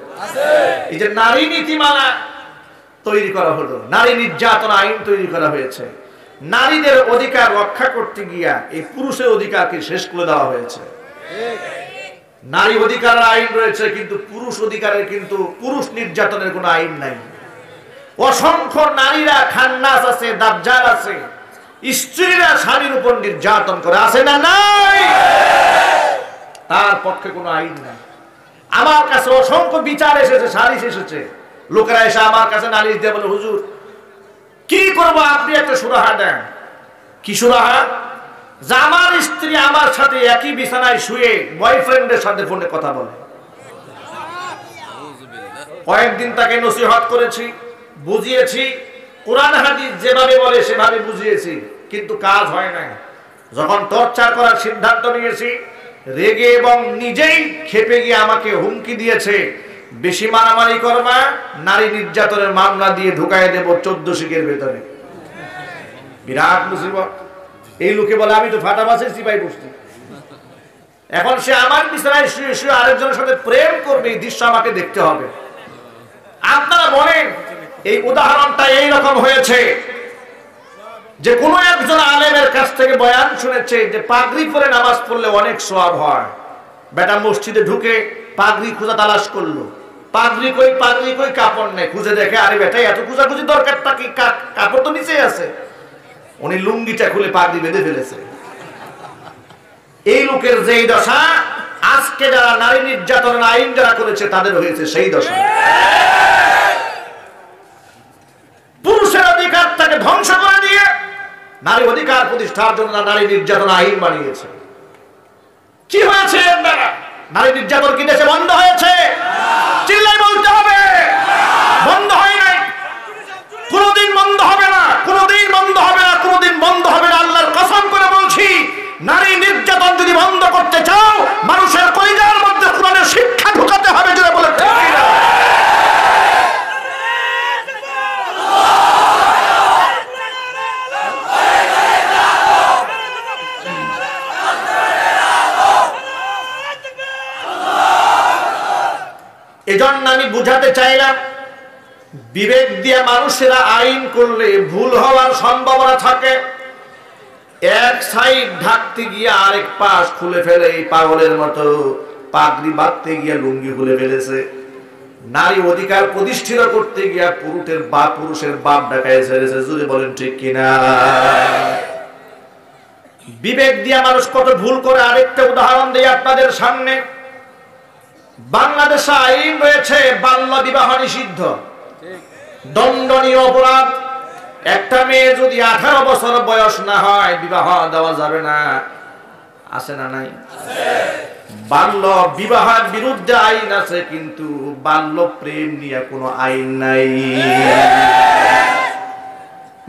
এই যে নারী নীতিমালা তৈরি করা হলো, নারী নির্যাতন আইন তৈরি করা হয়েছে, নারীদের অধিকার রক্ষা করতে গিয়া এই পুরুষের অধিকারকে শেষ করে দেওয়া হয়েছে। নারী অধিকারের আইন রয়েছে, কিন্তু পুরুষ অধিকারের, কিন্তু পুরুষ নির্যাতনের কোনো আইন নাই। অসংখ্য নারীরা খান্নাস আছে, দাজ্জাল আছে, স্ত্রীরা স্বামীর উপর নির্যাতন করে, আছে না নাই? তার পক্ষে কোনো আইন নাই। আমার কাছে অসংখ্য বিচার এসেছে, সালিশ এসেছে, লোকেরা এসে আমার কাছে নালিশ দিয়ে বলে, হুজুর কি করবো, আপনি একটা সুরাহা দেন। কি সুরাহা? যে আমার স্ত্রী আমার সাথে একই বিছানায় শুয়ে বয়ফ্রেন্ডের সাথে ফোনে কথা বলে। কয়েকদিন তাকে নসিহত করেছি, বুঝিয়েছি, কোরআন হাদিস যেভাবে বলে সেভাবে বুঝিয়েছি, কিন্তু কাজ হয় না। যখন টর্চার করার সিদ্ধান্ত নিয়েছি, রেগে এবং নিজেই খেপে গিয়ে আমাকে হুমকি দিয়েছে, বেশি মারামারি করবা, নারী নির্যাতনের মামলা দিয়ে ঢুকায় দেব 14 শিখের ভেতরে। বিরাট মুসিবত। এই লোকে বলে আমি তো ফাটাবাসের সিপাই বসছি। এখন সে আমার বিছানায় শুয়ে শুয়ে আরেকজনের সাথে প্রেম করবে, এই দৃশ্য আমাকে দেখতে হবে। আপনারা বলেন, এই উদাহরণটা এইরকম হয়েছে যে কোন একজন আলেমের কাছ থেকে বয়ান শুনেছে যে পাগড়ি পরে নামাজ পড়লে অনেক সওয়াব হয়। বেটা মসজিদে ঢুকে পাগড়ি খোঁজা তালাশ করলো, পাগড়ি কই কাপড় নেই, খুঁজে দেখে আরে বেটা এত খোঁজাখুঁজি দরকারটা কি, কাপড় তো নিচেই আছে। উনি লুঙ্গিটা খুলে পাগড়ি বেঁধে ফেলেছে। এই লোকের যেই দশা, আজকে যারা নারী নির্যাতনের আইন যারা করেছে তাদের হয়েছে সেই দশা। পুরুষের অধিকারটাকে ধ্বংস করে দিয়ে নারী অধিকার প্রতিষ্ঠার জন্য নারী নির্যাতন আইন বানিয়েছে। কি হয়েছে? নারী নির্যাতন কি দেশে বন্ধ হয়েছে? চিল্লাই বলতে হবে, বন্ধ হয় নাই, কোনদিন বন্ধ হবে না, কোনদিন বন্ধ হবে না, কোনদিন বন্ধ হবে না। আল্লাহর কসম করে বলছি, নারী নির্যাতন যদি বন্ধ করতে চাও, মানুষের কলিজার মধ্যে কোরআনের শিক্ষা ঢুকাতে হবে। জোরে বলে ঠিক না? এজন্য আমি বুঝাতে চাইলাম, বিবেক দিয়ে মানুষেরা আইন করলে ভুল হওয়ার সম্ভাবনা থাকে। এক সাইড ঢাকতে গিয়ে আরেক পাশ খুলে ফেলে, এই পাগলের মতো পাগড়ি বাঁধতে গিয়ে লুঙ্গি খুলে ফেলেছে। নারী অধিকার প্রতিষ্ঠিত করতে গিয়ে পুরুষের বাপ ডাকায় ছেড়েছে। জুড়ে বলেন ঠিক কিনা? বিবেক দিয়ে মানুষ কত ভুল করে। আরেকটা উদাহরণ দিই আপনাদের সামনে। বাংলাদেশে আইন রয়েছে বাল্য বিবাহ নিষিদ্ধ, দণ্ডনীয় অপরাধ। একটা মেয়ে যদি 18 বছর বয়স না হয় বিবাহ দেওয়া যাবে না। আছে না নাই? বাল্য বিবাহের বিরুদ্ধে আইন আছে, কিন্তু বাল্য প্রেম নিয়ে কোনো আইন নাই।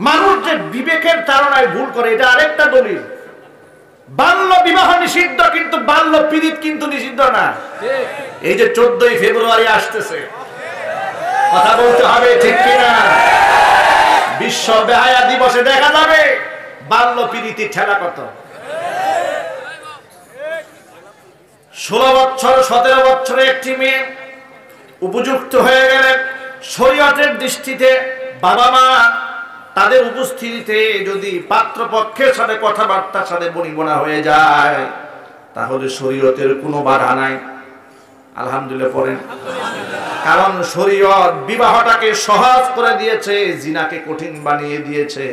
মানুষ যে বিবেকের তাড়নায় ভুল করে, এটা আরেকটা দলিল। বাল্য বিবাহ নিষিদ্ধ, কিন্তু বাল্য পীড়িত কিন্তু নিষিদ্ধ না। এই যে 14ই ফেব্রুয়ারি আসতেছে, কথা বলতে হবে ঠিক কিনা? বিশ্ব বেহায়া দিবসে দেখা যাবে বাল্য পীড়িতির ঠেলা কত। 16 বছর 17 বছরের একটি মেয়ে উপযুক্ত হয়ে গেলেন, শরীয়তের দৃষ্টিতে বাবা মা তাদের উপস্থিতিতে যদি পাত্রপক্ষের সাথে কথাবার্তার সাথে বনিবনা হয়ে যায়, তাহলে শরীয়তের কোনো বাধা নাই। আলহামদুলিল্লাহ পড়েন। কারণ শরীয়ত বিবাহটাকে সহজ করে দিয়েছে, জিনাকে কঠিন বানিয়ে দিয়েছে।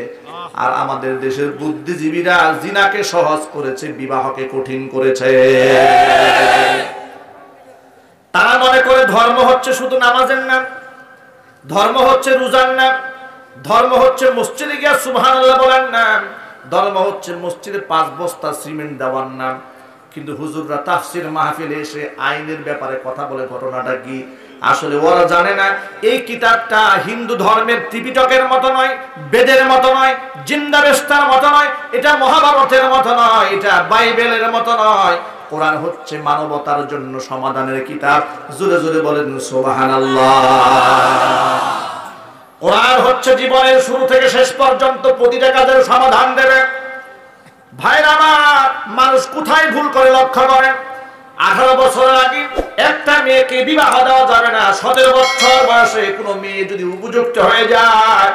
আর আমাদের দেশের বুদ্ধিজীবীরা জিনাকে সহজ করেছে, বিবাহকে কঠিন করেছে। তারা মনে করে ধর্ম হচ্ছে শুধু নামাজের নাম, ধর্ম হচ্ছে রোজার নাম, ধর্ম হচ্ছে মসজিদে গিয়ে সুবহানাল্লাহ বলার নাম, ধর্ম হচ্ছে মসজিদে 5 বস্তা সিমেন্ট দেওয়ার নাম। কিন্তু হুজুররা তাফসির মাহফিলে এসে আইনের ব্যাপারে কথা বলে, ঘটনাটা কি? আসলে ওরা জানে না এই কিতাবটা হিন্দু ধর্মের ত্রিপিটকের মতো নয়, বেদের মতো নয়, জিন্দাবেস্তার মতো নয়, এটা মহাভারতের মতো নয়, এটা বাইবেলের মতো নয়। কোরআন হচ্ছে মানবতার জন্য সমাধানের কিতাব। জোরে জোরে বলেন সুবহানাল্লাহ। কোরআন হচ্ছে জীবনের শুরু থেকে শেষ পর্যন্ত প্রতিটা কাজের সমাধান দেবে। ভাইরা আমার, মানুষ কোথায় ভুল করে লক্ষ্য করেন। 18 বছরের আগে একটা মেয়েকে বিবাহ দেওয়া যাবে না। 17 বছর বয়সে কোনো মেয়ে যদি উপযুক্ত হয়ে যায়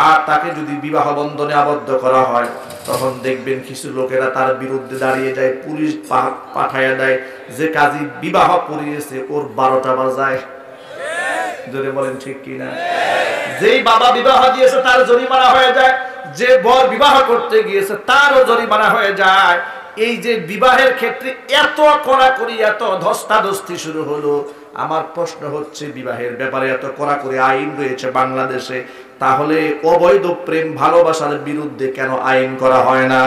আর তাকে যদি বিবাহ বন্ধনে আবদ্ধ করা হয়, তখন দেখবেন কিছু লোকেরা তার বিরুদ্ধে দাঁড়িয়ে যায়, পুলিশ পাঠাইয়া দেয়, যে কাজী বিবাহ পড়িয়েছে ওর 12টা বাজায়। জোরে বলেন ঠিক কিনা? যেই বাবা বিবাহ দিয়েছে তার জরিমানা হয়ে যায়, যে বর বিবাহ করতে গিয়েছে তারও জরিমানা হয়ে যায়। এই যে বিবাহের ক্ষেত্রে এত কড়াকড়ি, এত ধস্তাধস্তি শুরু হলো, আমার প্রশ্ন হচ্ছে বিবাহের ব্যাপারে এত কড়াকড়ি আইন রয়েছে বাংলাদেশে, তাহলে অবৈধ প্রেম ভালোবাসার বিরুদ্ধে কেন আইন করা হয় না?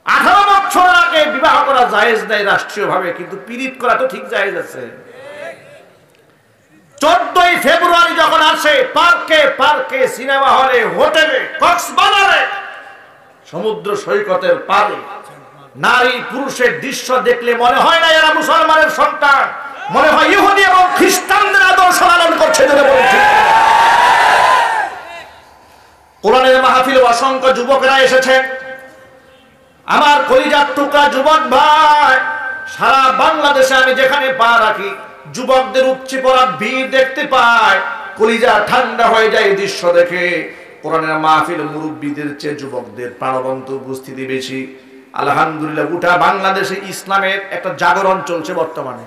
18 বছর আগে বিবাহ করা জায়েজ নাই রাষ্ট্রীয়ভাবে, কিন্তু পীড়িত করা তো ঠিক জায়েজ আছে। 14ই ফেব্রুয়ারি যখন আসে, পার্কে পার্কে, সিনেমা হলে, হোটেলে, কক্সবাজারে, সমুদ্র সৈকতের পারে নারী পুরুষের দৃশ্য দেখলে মনে হয় না এরা মুসলমানের সন্তান, মনে হয় ইহুদি এবং খ্রিস্টানদের আদর্শ লালন করছে। কোরআনের মাহফিলে অসংখ্য যুবকরা এসেছেন। আমার কলিজার টুকরা যুবক ভাই, সারা বাংলাদেশে আমি যেখানে পা রাখি যুবকদের উপচে পড়া ভিড় দেখতে পাই, কলিজা ঠান্ডা হয়ে যায় এই দৃশ্য দেখে। কোরআনের মাহফিল মুরব্বীদের চেয়ে যুবকদের প্রাণবন্ত উপস্থিতি বেশি। আলহামদুলিল্লাহ, গোটা বাংলাদেশে ইসলামের একটা জাগরণ চলছে বর্তমানে।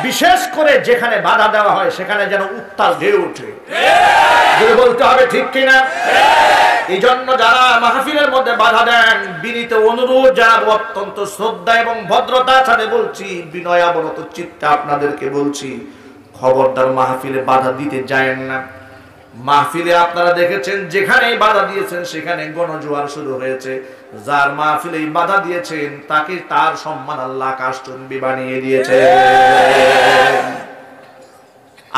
বিশেষ করে যেখানে বাধা দেওয়া হয় সেখানে যেন উত্তাল ঢেউ ওঠে, বলতে হবে ঠিক কিনা? এই জন্য যারা মাহফিলের মধ্যে বাধা দেন, বিনীত অনুরোধ জানাবো, অত্যন্ত শ্রদ্ধা এবং ভদ্রতার সাথে বলছি, বিনয়াবনত চিত্তে আপনাদেরকে বলছি, খবরদার মাহফিলে বাধা দিতে যায়েন না। মাহফিলে আপনারা দেখেছেন যেখানে বাধা দিয়েছেন সেখানে গণজোয়ার শুরু হয়েছে। যার মাহফিলে বাধা দিয়েছেন তাকে, তার সম্মান আল্লাহ কাশচুম্বী বানিয়ে দিয়েছে।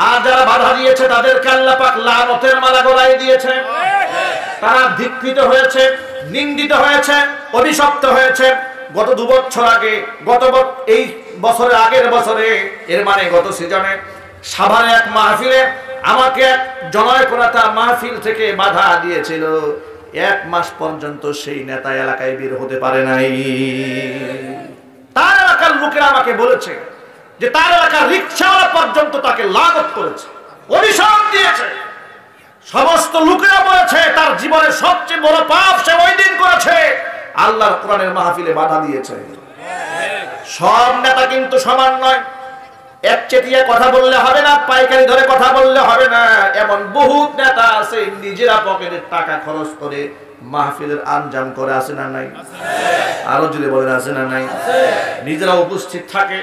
আর যারা বাধা দিয়েছে তাদেরকে আল্লাহ পাক লানতের মালা গলায় দিয়েছে। তারা ধিক্কৃত হয়েছে, নিন্দিত হয়েছে, অভিশপ্ত হয়েছে। গত 2 বছর আগে, এই বছরের আগের বছরে, এর মানে গত সিজনে সাভারে এক মাহফিলে আমাকে এক জনৈকতা মাহফিল থেকে বাধা দিয়েছিল। 1 মাস পর্যন্ত সেই নেতা এলাকায় বের হতে পারে নাই। তার এলাকার লোকেরা আমাকে বলেছে যে তার এলাকার রিকশাওয়ালা পর্যন্ত তাকে লানত করেছে, অভিশাপ দিয়েছে। সমস্ত লোকেরা বলেছে তার জীবনের সবচেয়ে বড় পাপ সে ওই দিন করেছে, আল্লাহর কোরআনের মাহফিলে বাধা দিয়েছে। সব নেতা কিন্তু সমান নয়। একচেটিয়া কথা বললে হবে না, পাইকারি ধরে কথা বললে হবে না। এমন বহুত নেতা আছে নিজেরা পকেটের টাকা খরচ করে মাহফিলের আঞ্জাম করে, আছে না নাই? আরো যদি বলেন আছে না নাই? নিজেরা উপস্থিত থাকে,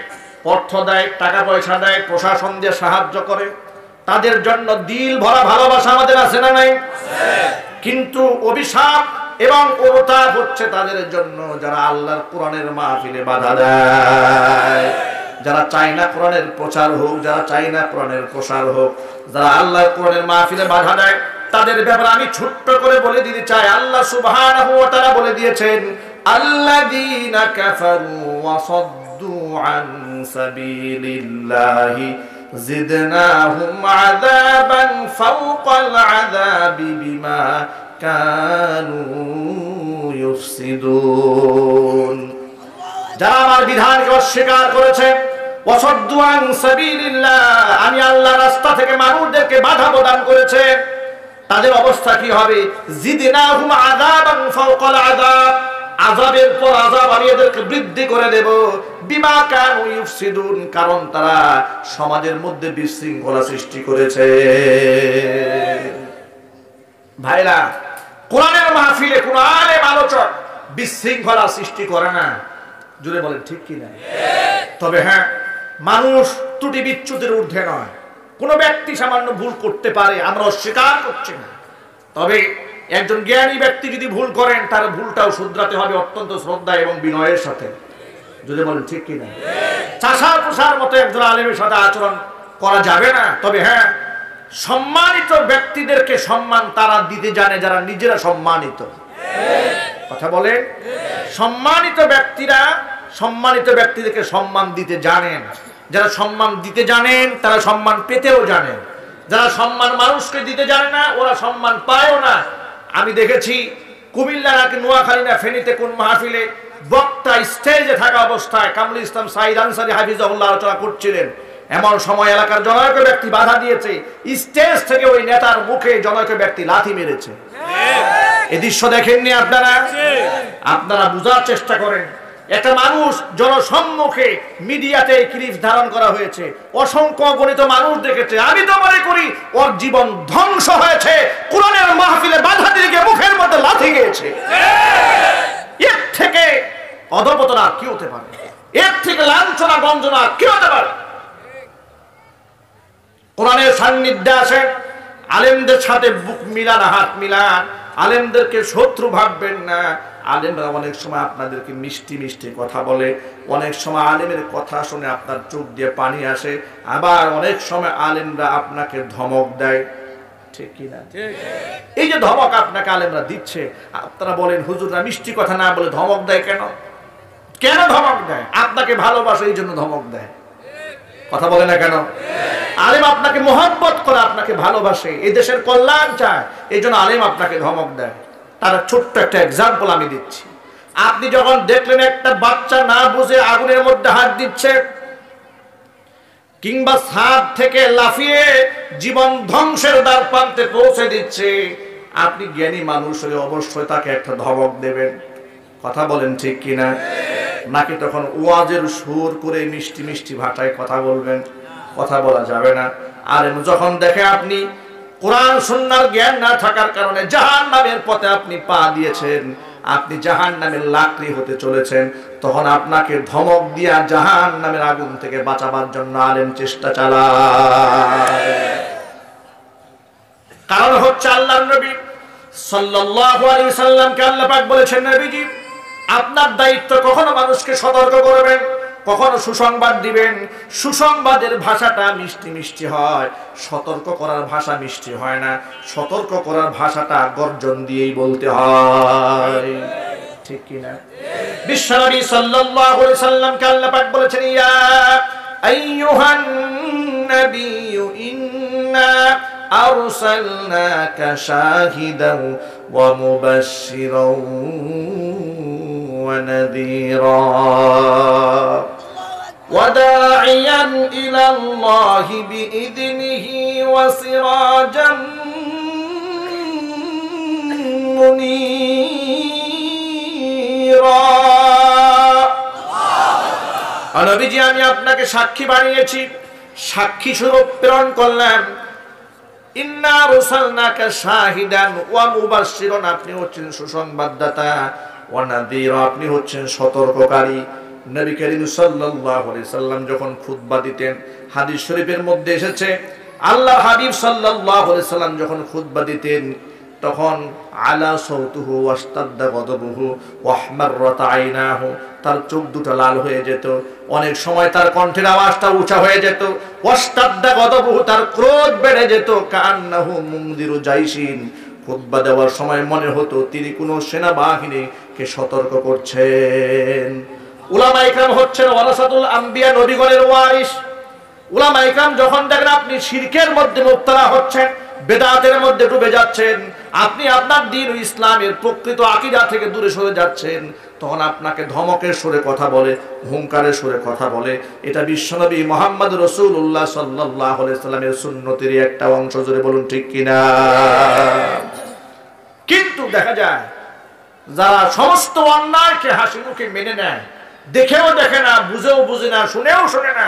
অর্থ দেয়, টাকা পয়সা দেয়, প্রশাসন দিয়ে সাহায্য করে, তাদের জন্য দিল ভরা ভালোবাসা আমাদের আছে না নাই? কিন্তু অভিশাপ এবং অনুতাপ হচ্ছে তাদের জন্য যারা আল্লাহর কোরআনের মাহফিলে বাধা দেয়, যারা চায় না কোরআনের প্রচার হোক, যারা চায় না কোরআনের প্রসার হোক, যারা আল্লাহর কোরআনের মাহফিলে বাধা দেয়, তাদের ব্যাপারে আমি ছোট্ট করে বলে দিতে চাই, আল্লাহ সুবহানাহু ওয়া তাআলা বলে দিয়েছেন, আল্লাযীনা কাফারু ওয়া সাদ্দু আন সাবিলিল্লাহি জিদনাহুম আযাবান ফাওকাল আযাবি বিমা কানু ইউফসিদুন। যারা আমার বিধানকে অস্বীকার করেছে, ওয়াসাদ্দু আন সাবিলিল্লাহ, আমি আল্লাহর রাস্তা থেকে মানুষদেরকে বাধা প্রদান করেছে, তাদের অবস্থা কি হবে? জিদনাহুম আযাবান ফাওকাল আযাব, আযাবের পর আযাব আমি এদেরকে বৃদ্ধি করে দেব। বিমা কানু ইউফসিদুন, কারণ তারা সমাজের মধ্যে বিশৃঙ্খলা সৃষ্টি করেছে। ভাইরা, কোরআনের মাহফিলে কোন আলেম আলোচক বিশৃঙ্খলা সৃষ্টি করে না, জুড়ে বলেন ঠিক কি না? তবে হ্যাঁ, মানুষ ত্রুটি বিচ্যুতির ঊর্ধ্বে নয়। কোন ব্যক্তি সামান্য ভুল করতে পারে, আমরা অস্বীকার করছি না। তবে একজন জ্ঞানী ব্যক্তি যদি ভুল করেন, তার ভুলটাও শুধরাতে হবে অত্যন্ত শ্রদ্ধা এবং বিনয়ের সাথে, যদি বলেন ঠিক কি না? চাষার প্রসার মতো একজন আলেমের সাথে আচরণ করা যাবে না। তবে হ্যাঁ, সম্মানিত ব্যক্তিদেরকে সম্মান তারা দিতে জানে যারা নিজেরা সম্মানিত। কথা বলে, সম্মানিত ব্যক্তিরা সম্মানিত ব্যক্তিদেরকে সম্মান দিতে জানেন। যারা সম্মান দিতে জানেন তারা সম্মান পেতেও জানেন। যারা সম্মান মানুষকে দিতে জানে না, ওরা সম্মান পায়ও না। আমি দেখেছি কুমিল্লা নাকি নোয়াখালী না ফেনীতে কোন মাহফিলে বক্তা স্টেজে থাকা অবস্থায় কামরুল ইসলাম সাঈদ আনসারী হাফিজাহুল্লাহ আলোচনা করছিলেন, এমন সময় এলাকার জনৈক ব্যক্তি বাধা দিয়েছে, স্টেজ থেকে ওই নেতার মুখে জনৈক ব্যক্তি লাথি মেরেছে। এই দৃশ্য দেখেননি আপনারা? আপনারা বুঝার চেষ্টা করেন, একটা মানুষ জনসম্মুখে মিডিয়াতে ক্লিপ ধারণ করা হয়েছে, অসংখ্য গণিত মানুষ দেখেছে। আমি তো মনে করি ওর জীবন ধ্বংস হয়েছে, কোরআনের মাহফিলে বাধা দিয়ে গিয়ে মুখের মধ্যে লাথি গিয়েছে। এর থেকে অধপতন কি হতে পারে? এর থেকে লাঞ্ছনা গঞ্জনা কি হতে পারে? কোরআনের সান্নিধ্যে আসে, আলেমদের সাথে বুক মিলান, হাত মিলান। আলেমদেরকে শত্রু ভাববেন না। আলেমরা অনেক সময় আপনাদেরকে মিষ্টি মিষ্টি কথা বলে, অনেক সময় আলেমের কথা শুনে আপনার চোখ দিয়ে পানি আসে, আবার অনেক সময় আলেমরা আপনাকে ধমক দেয়, ঠিক কি না? এই যে ধমক আপনাকে আলেমরা দিচ্ছে, আপনারা বলেন হুজুররা মিষ্টি কথা না বলে ধমক দেয় কেন? কেন ধমক দেয়? আপনাকে ভালোবাসে এই জন্য ধমক দেয়। কথা বলে না কেন? আলেম আপনাকে মোহাব্বত করে, আপনাকে ভালোবাসে, এই দেশের কল্যাণ চায়, এই জন্য আলেম আপনাকে ধমক দেয়। তার ছোট্ট একটা এক্সাম্পল আমি দিচ্ছি। আপনি যখন দেখলেন একটা বাচ্চা না বুঝে আগুনের মধ্যে হাত দিচ্ছে, কিংবা ছাদ থেকে লাফিয়ে জীবন ধ্বংসের দ্বার প্রান্তে পৌঁছে দিচ্ছে, আপনি জ্ঞানী মানুষ হলে অবশ্যই তাকে একটা ধমক দেবেন। কথা বলেন ঠিক কিনা? নাকি তখন ওয়াজের সুর করে মিষ্টি মিষ্টি ভাষায় কথা বলবেন? কথা বলা যাবে না। আর যখন দেখে আপনি কোরআন সুন্নাহর জ্ঞান না থাকার কারণে জাহান্নামের পথে আপনি পা দিয়েছেন, আপনি জাহান্নামের লাকড়ি হতে চলেছেন, তখন আপনাকে ধমক দিয়া জাহান্নামের আগুন থেকে বাঁচাবার জন্য আলেম চেষ্টা চালায়। কারণ হচ্ছে আল্লাহর নবী সাল্লাল্লাহু আলাইহি সাল্লামকে আল্লাহ পাক বলেছেন, নবীজি আপনার দায়িত্ব কখনো মানুষকে সতর্ক করবেন, কখনো সুসংবাদ দিবেন। সুসংবাদের ভাষাটা মিষ্টি মিষ্টি হয়, সতর্ক করার ভাষা মিষ্টি হয় না। সতর্ক করার ভাষাটা গর্জন দিয়েই বলতে হয়, ঠিক কি না? বিশ্বনবী সাল্লাল্লাহু আলাইহি সাল্লামকে আল্লাহ পাক বলেছেন, ইয়া আইয়ুহান নাবিয়্যু ইন্না আরসালনাকা শাহিদান ওয়া মুবাশশিরান ওয়া নাযীরা وداعيا إلى الله بإذنه وسراجا منيرا। নবীজি আমি আপনাকে সাক্ষী বানিয়েছি, সাক্ষী স্বরূপ প্রেরণ করলাম। ইন্না আরসালনাকা শাহিদান ওয়া মুবাশশিরান, আপনি হচ্ছেন সুসংবাদদাতা, ওয়া নাযীরা, আপনি হচ্ছেন সতর্ককারী। নবী করিম সাল্লাল্লাহু আলাইহি সাল্লাম যখন খুতবা দিতেন, হাদিস শরীফের মধ্যে এসেছে, আল্লাহ হাবিব সাল্লাল্লাহু আলাইহি সাল্লাম যখন খুতবা দিতেন, তখন আলা সাউতুহু ওয়াস্তাদ্দা গদবুহু ওয়াহমাররাত আইনাহু, তার চোখ দুটো লাল হয়ে যেত, অনেক সময় তার কণ্ঠের আওয়াজটা উঁচা হয়ে যেত, ওয়াস্তাদ্দা গদবুহু, তার ক্রোধ বেড়ে যেত, কান্নাহু মুনদিরু জাইশিন, খুতবা দেওয়ার সময় মনে হতো তিনি কোনো সেনাবাহিনীকে সতর্ক করছেন। উলামা ইকরাম হচ্ছেন ওয়ারাসাতুল আম্বিয়া, নবীগণের ওয়ারিস। উলামা ইকরাম যখন দেখেন আপনি শিরকের মধ্যে মুবতালা হচ্ছেন, বেদাতের মধ্যে ডুবে যাচ্ছেন, আপনি আপনার দ্বীন ও ইসলামের প্রকৃত আকীদা থেকে দূরে সরে যাচ্ছেন, তখন আপনাকে ধমকের সুরে কথা বলে, হুঙ্কারের সুরে কথা বলে। এটা বিশ্বনবী মুহাম্মদ রাসূলুল্লাহ সাল্লাল্লাহু আলাইহি সাল্লামের সুন্নতের একটা অংশ, জোরে বলুন ঠিক কিনা? কিন্তু দেখা যায় যারা সমস্ত অন্যায়কে হাসি মুখে মেনে নেয়, দেখেও দেখে না, বুঝেও বুঝে না, শুনেও শোনে না,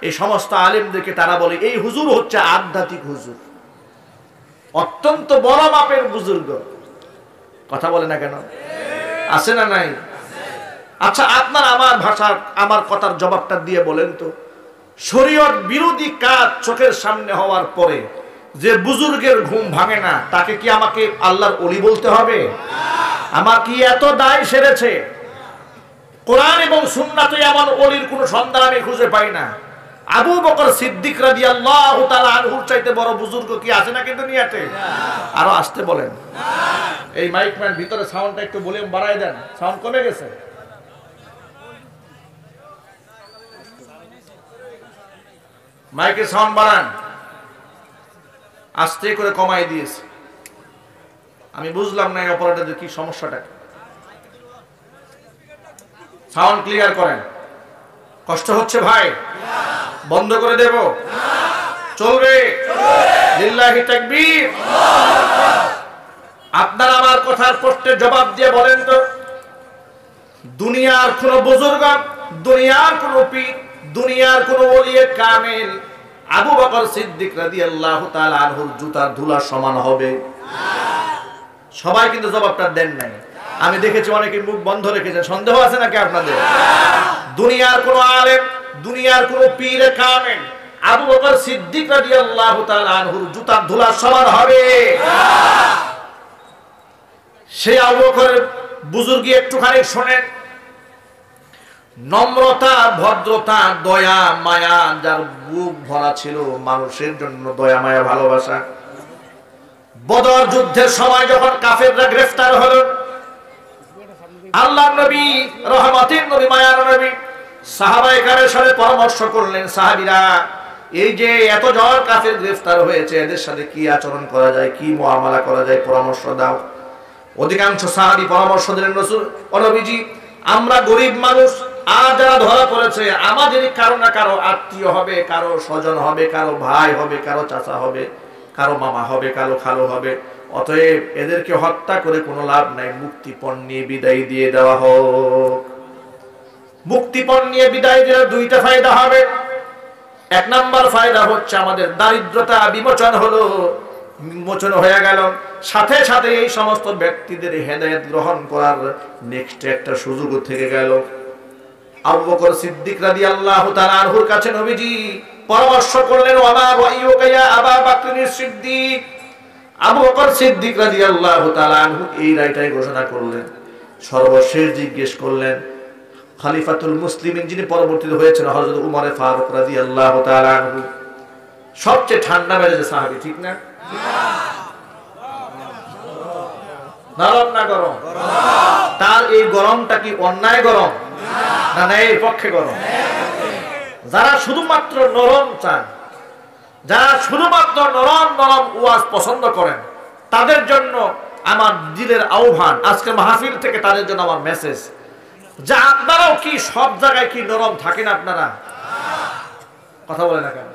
এই সমস্ত আলেমদেরকে তারা বলে এই হুজুর হচ্ছে আধ্যাত্মিক হুজুর, অত্যন্ত বড় মাপের বুজুর্গ। কথা বলে না কেন? আছে না নাই? আচ্ছা, আপনার আমার ভাষার আমার কথার জবাবটা দিয়ে বলেন তো, শরীয়ত বিরোধী কাজ চোখের সামনে হওয়ার পরে যে বুজুর্গের ঘুম ভাঙে না, তাকে কি আমাকে আল্লাহর ওলি বলতে হবে? আমার কি এত দায় সেরেছে? কোরআন এবং সুন্নাতে এমন ওলির কোন সন্ধান আমি খুঁজে পাই না। আবু বকর সিদ্দিক রাদিয়াল্লাহু তাআলা আনহুর চাইতে বড় বুজুর্গ কি আছে নাকি দুনিয়াতে? আরো আসতে বলেন। এই মাইক ম্যান ভিতরে সাউন্ডটা একটু ভলিউম বাড়ায় দেন, সাউন্ড কমে গেছে। মাইকের সাউন্ড বাড়ান, আস্তে করে কমাই দিয়েছে। আমি বুঝলাম না এই অপারেটরদের কি সমস্যাটা। সাউন্ড ক্লিয়ার করেন। কষ্ট হচ্ছে ভাই? বন্ধ করে দেব? চলবে? লিল্লাহি তাকবীর। আপনার আমার কথার প্রশ্নের জবাব দিয়ে বলেন তো, দুনিয়ার কোন বুজুর্গ, দুনিয়ার কোন পীর, দুনিয়ার কোন ওলিয়ে কামেল আবু বকর সিদ্দিক রাদিয়াল্লাহু তাআলা আনহুর জুতার ধুলা সমান হবে? সবাই কিন্তু জবাবটা দেন নাই। আমি দেখেছি অনেকে মুখ বন্ধ রেখেছেন। সন্দেহ আছে নাকি আপনাদের? দুনিয়ার কোন আলেম, দুনিয়ার কোন পীর কামেল আবু বকর সিদ্দিক রাদিয়াল্লাহু তাআলা আনহুর জুতার ধুলা সমান হবে? সেই আবু বকরের বুজুর্গি একটুখানি শোনেন। নম্রতা, ভদ্রতা, দয়া মায়া, যার বুক ভরা ছিল মানুষের জন্য দয়া মায়া ভালোবাসা। বদর যুদ্ধের সময় যখন কাফেররা গ্রেফতার হলো, আল্লাহর নবী, রহমতের নবী, মায়ার নবী সাহাবায়ে কেরামের সাথে পরামর্শ করলেন, সাহাবীরা এই যে এতজন কাফের গ্রেফতার হয়েছে, এদের সাথে কি আচরণ করা যায়, কি মুআমালা করা যায়, পরামর্শ দাও। অধিকাংশ সাহাবী পরামর্শ দিলেন, রাসূল ও নবীজি, আমরা গরিব মানুষ, আর যারা ধরা পড়েছে আমাদের কারো না কারো আত্মীয় হবে, কারো স্বজন হবে, কারো ভাই হবে, কারো চাচা হবে, কারো মামা হবে, কারো খালু হবে। অতএব এদেরকে হত্যা করে কোনো লাভ নাই, মুক্তিপণ নিয়ে বিদায় দিয়ে দেওয়া হোক। মুক্তিপণ নিয়ে বিদায় দিলে দুইটা ফায়দা হবে। এক নাম্বার ফায়দা হচ্ছে আমাদের দারিদ্রতা বিমোচন হলো, বিমোচন হয়ে গেল। সাথে সাথে এই সমস্ত ব্যক্তিদের হেদায়েত গ্রহণ করার নেক্সট একটা সুযোগ থেকে গেল। আবু বকর সিদ্দিক রাদিয়াল্লাহু তাআলা আনহুর কাছে নবীজি পরামর্শ করলেন, ওয়া রাইয়ুকা ইয়া আবা বকর সিদ্দিক। আবু বকর সিদ্দিক রাদিয়াল্লাহু তাআলা আনহু এই রায়টাই ঘোষণা করলেন। সর্বশেষ জিজ্ঞেস করলেন খলিফাতুল মুসলিমিন, যিনি পরবর্তীতে হয়েছেন হযরত উমর ফারুক রাদিয়াল্লাহু তাআলা আনহু, সবচেয়ে ঠান্ডা মেজাজের সাহাবী, ঠিক না? নরম না গরম? তার এই গরমটা কি অন্যায় গরম না ন্যায়ের পক্ষে গরম? যারা শুধুমাত্র নরম চান, যারা শুধুমাত্র নরম নরম ওয়াজ পছন্দ করেন, তাদের জন্য আমার দিলের আহ্বান, আজকের মাহফিল থেকে তাদের জন্য আমার মেসেজ, যে আপনারাও কি সব জায়গায় কি নরম থাকেন? আপনারা কথা বলেন না কেন?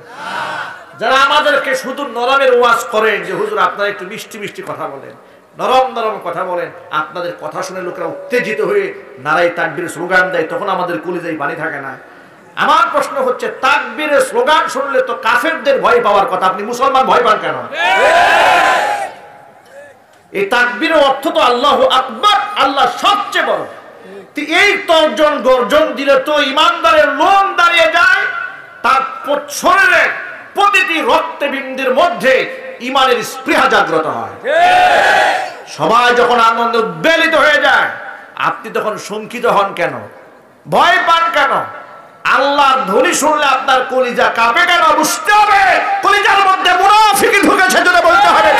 যারা আমাদেরকে শুধু নরমের ওয়াজ করেন যে হুজুর আপনারা একটু মিষ্টি মিষ্টি কথা বলেন, নরম নরম কথা বলেন, আপনাদের কথা শুনে লোকেরা উত্তেজিত হয়ে নারায়ে তাকবীর স্লোগান দেয়, তখন আমাদের কলিজায় পানি থাকে না। আমার প্রশ্ন হচ্ছে, তাকবীরের স্লোগান শুনলে তো কাফেরদের ভয় পাওয়ার কথা, আপনি মুসলমান ভয় পান কেন? এই তাকবীরের অর্থ তো আল্লাহু আকবার, আল্লাহ সবচেয়ে বড়। এই তর্জন গর্জন দিলে তো ইমানদারের লোম দাঁড়িয়ে যায়, তার শরীরের প্রতিটি রক্তবিন্দুর মধ্যে ইমানের স্পৃহা জাগ্রত হয়। সবাই যখন আনন্দে উদ্বেলিত হয়ে যায়, আপনি তখন শঙ্কিত হন কেন? ভয় পান কেন? আল্লাহর ধ্বনি শুনলে আপনার কলিজা কাঁপে কেন? বুঝতে হবে কলিজার মধ্যে মুনাফিকি ঢুকেছে, যেটা বলতে হবে।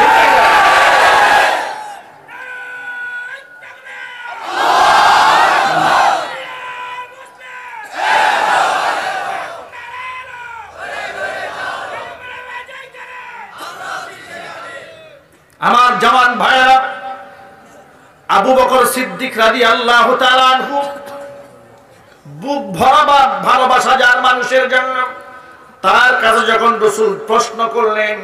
আমার জওয়ান ভাইয়েরা, আবু বকর সিদ্দিক রাদিয়াল্লাহু তাআলা আনহু বুক ভরা ভালোবাসা যার মানুষের জন্য, তার কাছে যখন রাসূল প্রশ্ন করলেন,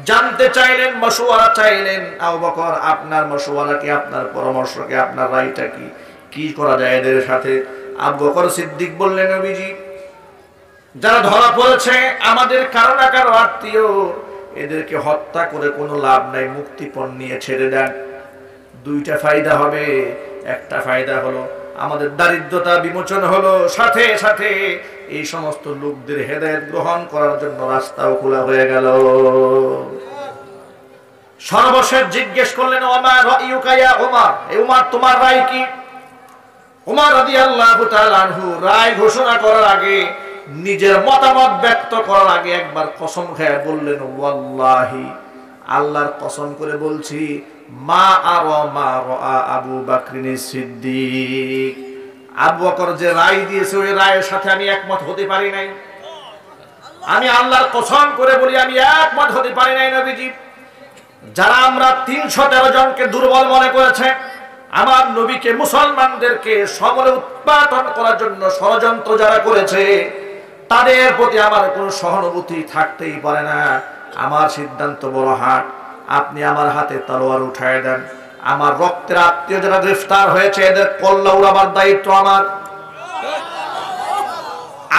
জানতে চাইলেন, মশওয়ারা চাইলেন, আবু বকর আপনার মশওয়ারা কি, আপনার পরামর্শ কি, আপনার রায়টা কি, কি করা যায় এদের সাথে? আবু বকর সিদ্দিক বললেন, নবীজি যারা ধরা পড়েছে আমাদের কারো না কারো আত্মীয়, এদেরকে হত্যা করে কোনো লাভ নাই, মুক্তিপণ নিয়ে ছেড়ে দেন। দুইটা ফায়দা হবে। একটা ফায়দা হলো আমাদের দারিদ্রতা বিমোচন হলো, সাথে সাথে এই সমস্ত লোকদের হেদায়েত গ্রহণ করার জন্য রাস্তাও খোলা হয়ে গেল। সর্বশেষ জিজ্ঞেস করলেন, ওমা রাইয়ুকা ইয়া উমর, এই উমর তোমার রায় কি? উমর রাদিয়াল্লাহু তাআলা আনহু রায় ঘোষণা করার আগে, নিজের মতামত ব্যক্ত করার আগে একবার কসম খেয়ে বললেন, ওয়াল্লাহি, আল্লাহর কসম করে বলছি, মা আরা মা রা আবু বকর সিদ্দিক, আবু বকর যে রায় দিয়েছে ওই রায়ের সাথে আমি একমত হতে পারি নাই। আমি আল্লাহর কসম করে বলি, আমি একমত হতে পারি নাই নবীজি। যারা আমরা 313 জনকে দুর্বল মনে করেছে, আমার নবীকে, মুসলমানদেরকে সমরে উৎপাদন করার জন্য ষড়যন্ত্র যারা করেছে, তাদের প্রতি আমার কোনো সহানুভূতি থাকতেই পারে না। আমার সিদ্ধান্ত বড় হাট, আপনি আমার হাতে তলোয়ার উঠায় দেন, আমার রক্তের আত্মীয় যারা গ্রেফতার হয়েছে এদের কল্লা উড়াবার দায়িত্ব আমার।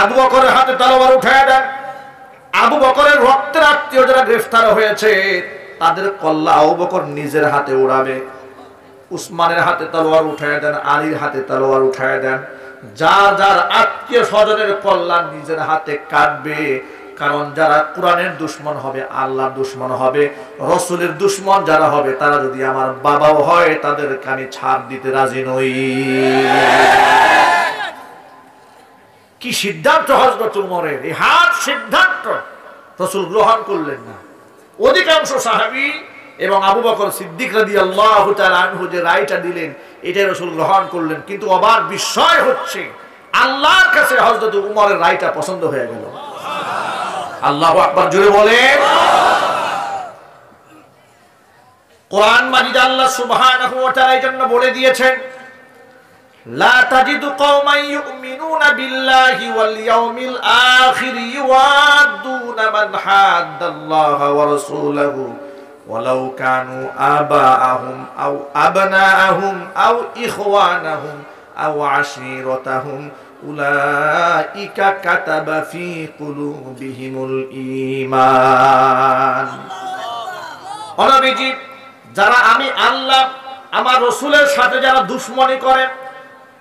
আবু বকরের হাতে তলোয়ার উঠায় দেন। আবু বকরের রক্তের আত্মীয় যারা গ্রেফতার হয়েছে তাদের কল্লা আবু বকর নিজের হাতে উড়াবে। উসমানের হাতে তলোয়ার উঠায় দেন, আলীর হাতে তলোয়ার উঠায় দেন। যার যার আত্মীয় স্বজনের কল্লা নিজের হাতে কাটবে। কারণ যারা কোরআনের দুশমন হবে, আল্লাহর দুশমন হবে, রসুলের দুশমন যারা হবে তারা যদি আমার বাবাও হয় তাদেরকে আমি ছাড় দিতে রাজি নই। কি সিদ্ধান্ত হযরত উমরের! এই হাত সিদ্ধান্ত রাসূল গ্রহণ করলেন না। অধিকাংশ সাহাবী এবং আবু বকর সিদ্দিক রাদিয়াল্লাহু তাআলা আনহু যে রায়টা দিলেন এটা রাসূল গ্রহণ করলেন, কিন্তু অবাক বিষয় হচ্ছে আল্লাহর কাছে হযরত উমরের রায়টা পছন্দ হয়ে গেল। আল্লাহু আকবার, জোরে বলেন। কোরআন মাজিদ আল্লাহ সুবহানাহু ওয়া তাআলা এই জন্য বলে দিয়েছেন, লা তাজিদু কওমান ইউমিনুনা বিল্লাহি ওয়াল ইয়াউমিল আখির ইউআদ্দুনা মান হাদ্দাল্লাহা ওয়া রাসূলাহু ওয়ালাউ কানু আবাআহুম আও আবনাআহুম আও ইখওয়ানাহুম আও আশীরাতাহুম উলাইকা কাতাবা ফি কুলুবিহিমুল ঈমান। নবীজি, যারা আমি আল্লাহ আমার রাসূলের সাথে যারা দুশমনি করে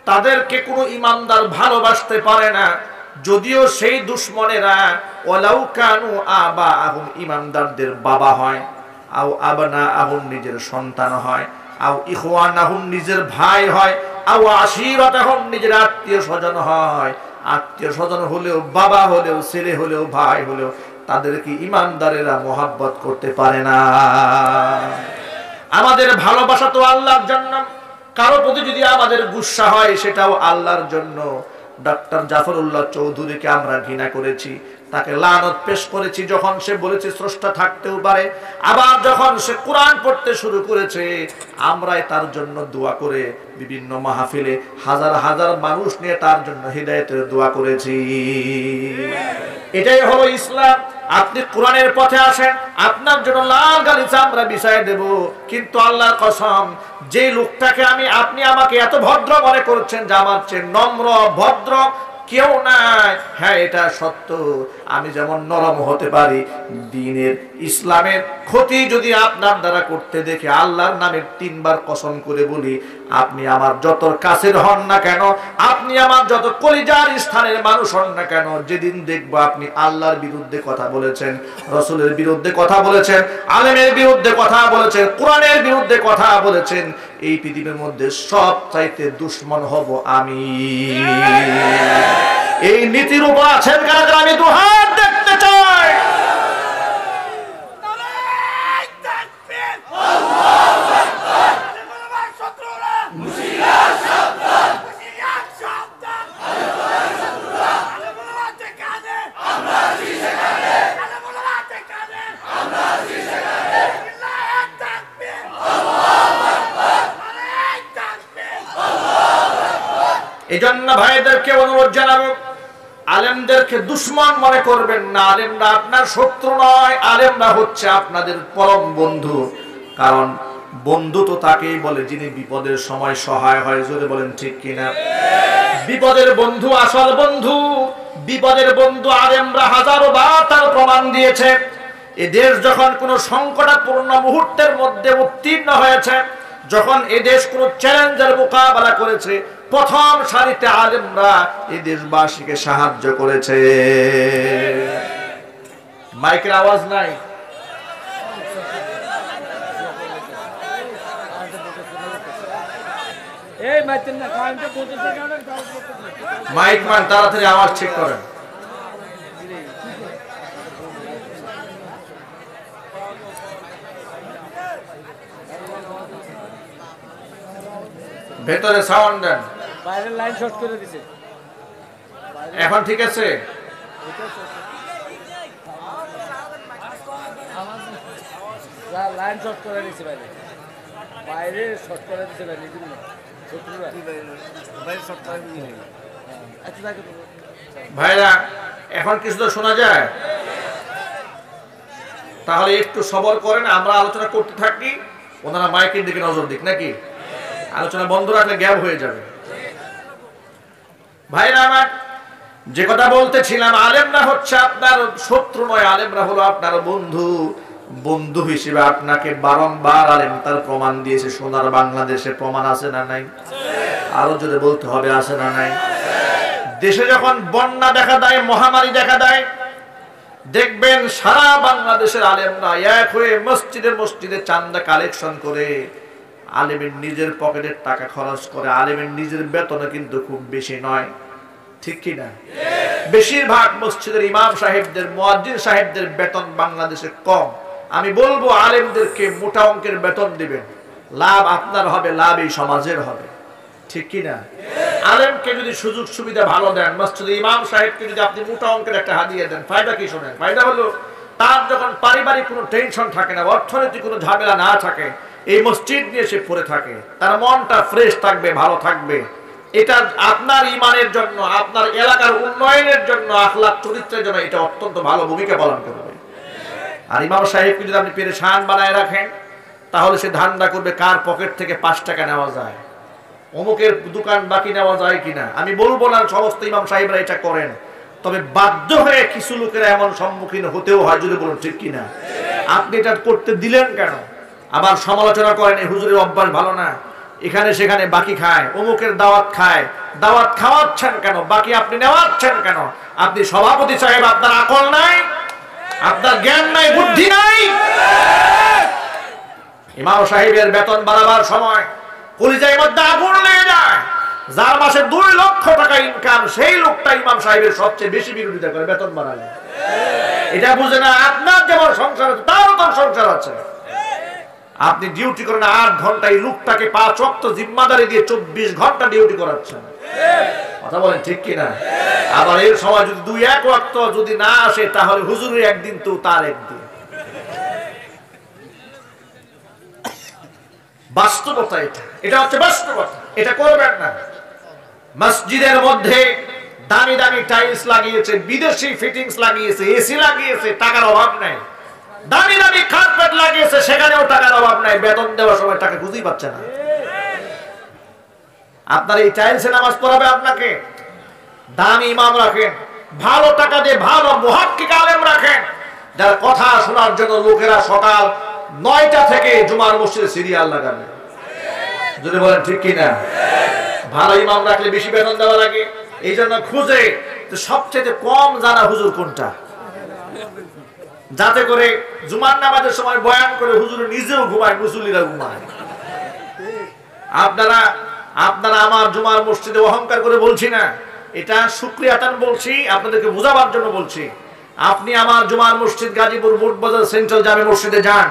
তাদেরকে কোনো ঈমানদার ভালোবাসতে পারে না, যদিও সেই দুশমনেরা ওয়ালাউ কানু আবাআহুম ঈমানদারদের বাবা হয়, আও আবনাআহুম নিজের সন্তান হয়, আও ইখওয়ানাহুম নিজের ভাই হয়, আও আশীরাতাহুম নিজের আত্মীয় স্বজন হয়। আত্মীয় স্বজন হলেও, বাবা হলেও, ছেলে হলেও, ভাই হলেও তাদেরকে ঈমানদারেরা মহব্বত করতে পারে না। আমাদের ভালোবাসা তো আল্লাহর জন্য, কারো প্রতি যদি আমাদের গুসা হয় সেটাও আল্লাহর জন্য। ডক্টর জাফরুল্লাহ চৌধুরীকে আমরা ঘৃণা করেছি, তাকে লানত পেশ করেছি যখন সে বলেছে স্রষ্টা থাকতেও পারে। আবার যখন সে কোরআন পড়তে শুরু করেছে আমরাই তার জন্য দোয়া করে বিভিন্ন মাহফিলে হাজার হাজার মানুষ নিয়ে তার জন্য হিদায়াতের দোয়া করেছি। এটাই হলো ইসলাম। আপনি কোরআনের পথে আসেন, আপনার জন্য লাল গালিচা আমরা বিছায় দেব, কিন্তু আল্লাহর কসম যে লোকটাকে আপনি আমাকে এত ভদ্র মনে করছেন যে আমার চেয়ে নম্র ভদ্র কেউ নাই, হ্যাঁ এটা সত্য। আমি যেমন নরম হতে পারি, দ্বীনের ইসলামের ক্ষতি যদি আপনার দ্বারা করতে দেখে আল্লাহর নামে 3 বার কসম করে বলি, আপনি আমার যত কাছের হন না কেন, আপনি আমার যত কলিজার স্থানের মানুষ হন না কেন, যেদিন দেখবো আপনি আল্লাহর বিরুদ্ধে কথা বলেছেন, রাসূলের বিরুদ্ধে কথা বলেছেন, আলেমের বিরুদ্ধে কথা বলেছেন, কোরআনের বিরুদ্ধে কথা বলেছেন, এই পৃথিবীর মধ্যে সবচাইতে দুশমন হব আমি। এই নীতির উপর আছেন কারা? আমি দুহাত দেখতে চাই। এই জন্য ভাইদেরকে অনুরোধ জানাবো, আলেমদেরকে দুশমন মনে করবেন না। আলেমরা আপনার শত্রু নয়, আলেমরা হচ্ছে আপনাদের পরম বন্ধু। কারণ বন্ধু তো তাকেই বলে যিনি বিপদের সময় সহায় হয়। জোরে বলেন ঠিক কিনা? বিপদের বন্ধু আসল বন্ধু। বিপদের বন্ধু আলেমরা হাজারো বার তার প্রমাণ দিয়েছে। এ দেশ যখন কোনো সংকটাপূর্ণ মুহূর্তের মধ্যে উত্তীর্ণ হয়েছে, যখন এ দেশ কোনো চ্যালেঞ্জের মোকাবেলা করেছে, প্রথম সারিতে আলেমরা এই দেশবাসীকে সাহায্য করেছে। মাইকের আওয়াজ নাই, মাইক মান তাড়াতাড়ি আওয়াজ ঠিক করেন। ভেতরে সাউন্ড দেন। বাইরের লাইন শর্ট করে দিয়েছে, এখন ঠিক আছে? লাইন শর্ট করে দিয়েছে, বাইরে শর্ট করে দিয়েছে। ভাইরা এখন কিছু তো শোনা যায়? তাহলে একটু সবর করেন, আমরা আলোচনা করতে থাকি। ওনারা মাইকের দিকে নজর দিক নাকি, আলোচনা বন্ধ রাখলে গ্যাপ হয়ে যাবে। ভাইরা আমার, যে কথা বলতেছিলাম, আলেমরা হচ্ছে আপনার শত্রু নয়, আলেমরা হলো আপনার বন্ধু। বন্ধু হিসেবে আপনাকে বারংবার আলেম তার প্রমাণ দিয়েছে। সোনার বাংলাদেশে প্রমাণ আছে না নাই? আরো যদি বলতে হবে আছে না নাই? দেশে যখন বন্যা দেখা দেয়, মহামারী দেখা দেয়, দেখবেন সারা বাংলাদেশের আলেমরা এক হয়ে মসজিদে মসজিদে চাঁদা কালেকশন করে আলেমের নিজের পকেটের টাকা খরচ করে। আলেমের নিজের বেতনও কিন্তু খুব বেশি নয়, ঠিক কি না? বেশিরভাগ মসজিদের ইমাম সাহেবদের, মুয়াজ্জিন সাহেবদের বেতন বাংলাদেশে কম। আমি বলবো আলেমদেরকে মোটা অঙ্কের বেতন দিবেন, লাভ আপনার হবে, লাভ এই সমাজের হবে, ঠিক কি না? আলেমকে যদি সুযোগ সুবিধা ভালো দেন, মসজিদে ইমাম সাহেবকে যদি আপনি মোটা অঙ্কের একটা হাদিয়া দেন, ফায়দা কি শোনেন? ফায়দা হলো তার যখন পারিবারিক কোনো টেনশন থাকে না, অর্থনৈতিক কোনো ঝামেলা না থাকে, এই মসজিদ নিয়ে সে পড়ে থাকে, তার মনটা ফ্রেশ থাকবে, ভালো থাকবে। এটা আপনার ইমানের জন্য, আপনার এলাকার উন্নয়নের জন্য, আখলাক চরিত্রের জন্য এটা অত্যন্ত ভালো ভূমিকা পালন করবে। আর ইমাম সাহেবকে যদি আপনি পেরেশান বানায় রাখেন, তাহলে সে ধান্দা করবে কার পকেট থেকে 5 টাকা নেওয়া যায়, অমুকের দোকান বাকি নেওয়া যায় কিনা। আমি বলবো না সমস্ত ইমাম সাহেবরা এটা করেন, তবে বাধ্য হয়ে কিছু লোকেরা এমন সম্মুখীন হতেও হয়, যদি বলুন ঠিক কিনা। আপনি এটা করতে দিলেন কেন? আবার সমালোচনা করেন এই হুজুরের অভ্যাস ভালো না, এখানে সেখানে বাকি খায়, অমুকের দাওয়াত খায়, দাওয়াত খাওয়াচ্ছেন কেন, বাকি আপনি নেওয়াচ্ছেন কেন? আপনি সভাপতি সাহেব, আপনার আকল নাই, আপনার জ্ঞান নাই, বুদ্ধি নাই। ইমাম সাহেবের বেতন বাড়াবার সময় কলিজার মধ্যে আগুন লেগে যায়। যার মাসে 2 লক্ষ টাকা ইনকাম, সেই লোকটা ইমাম সাহেবের সবচেয়ে বেশি বিরোধিতা করে বেতন বাড়ালে। এটা বুঝে না আপনার যেমন সংসার আছে তারও তো সংসার আছে। আপনি ডিউটি করেন 8 ঘন্টা, এই লোকটাকে 5 ওয়াক্ত জিম্মাদারি দিয়ে 24 ঘন্টা ডিউটি করাচ্ছেন, কথা বলেন ঠিক কিনা? আবার এর সময় যদি 2-1 ওয়াক্ত যদি না আসে, তাহলে হুজুরের একদিন তো তার একদিন। বাস্তবতা এটা, এটা হচ্ছে বাস্তবতা, এটা করবেন না। মসজিদের মধ্যে দামি দামি টাইলস লাগিয়েছে, বিদেশি ফিটিংস লাগিয়েছে, এসি লাগিয়েছে, টাকার অভাব নাই। দামি দামি কার্পেট লাগিয়েছে, সেখানেও টাকার অভাব নাই, বেতন দেওয়ার সময় টাকা খুঁজেই পাচ্ছে না। আপনার এই টাইলসে নামাজ পড়াবে আপনাকে, দামি ইমাম রাখেন, ভালো টাকা দিয়ে ভালো মুহাক্কিক আলেম রাখেন, যার কথা শোনার জন্য লোকেরা সকাল 9টা থেকে জুমার মসজিদে সিরিয়াল লাগাবে, যদি বলেন ঠিক কিনা। ভালো ইমাম রাখলে বেশি বেতন দেওয়া লাগে, এই জন্য খুঁজে সবচেয়ে কম জানা হুজুর কোনটা, যাতে করে জুমার নামাজের সময় বয়ান করে হুজুর নিজেও ঘুমায়, মুসল্লিরা ঘুমায়। আপনারা আমার জুমার মসজিদে অহংকার করে বলছি না, এটা শুকরিয়াতান বলছি, আপনাদেরকে বোঝাবার জন্য বলছি। আপনি আমার জুমার মসজিদ গাজীপুর বুটবাজার সেন্ট্রাল জামে মসজিদে যান,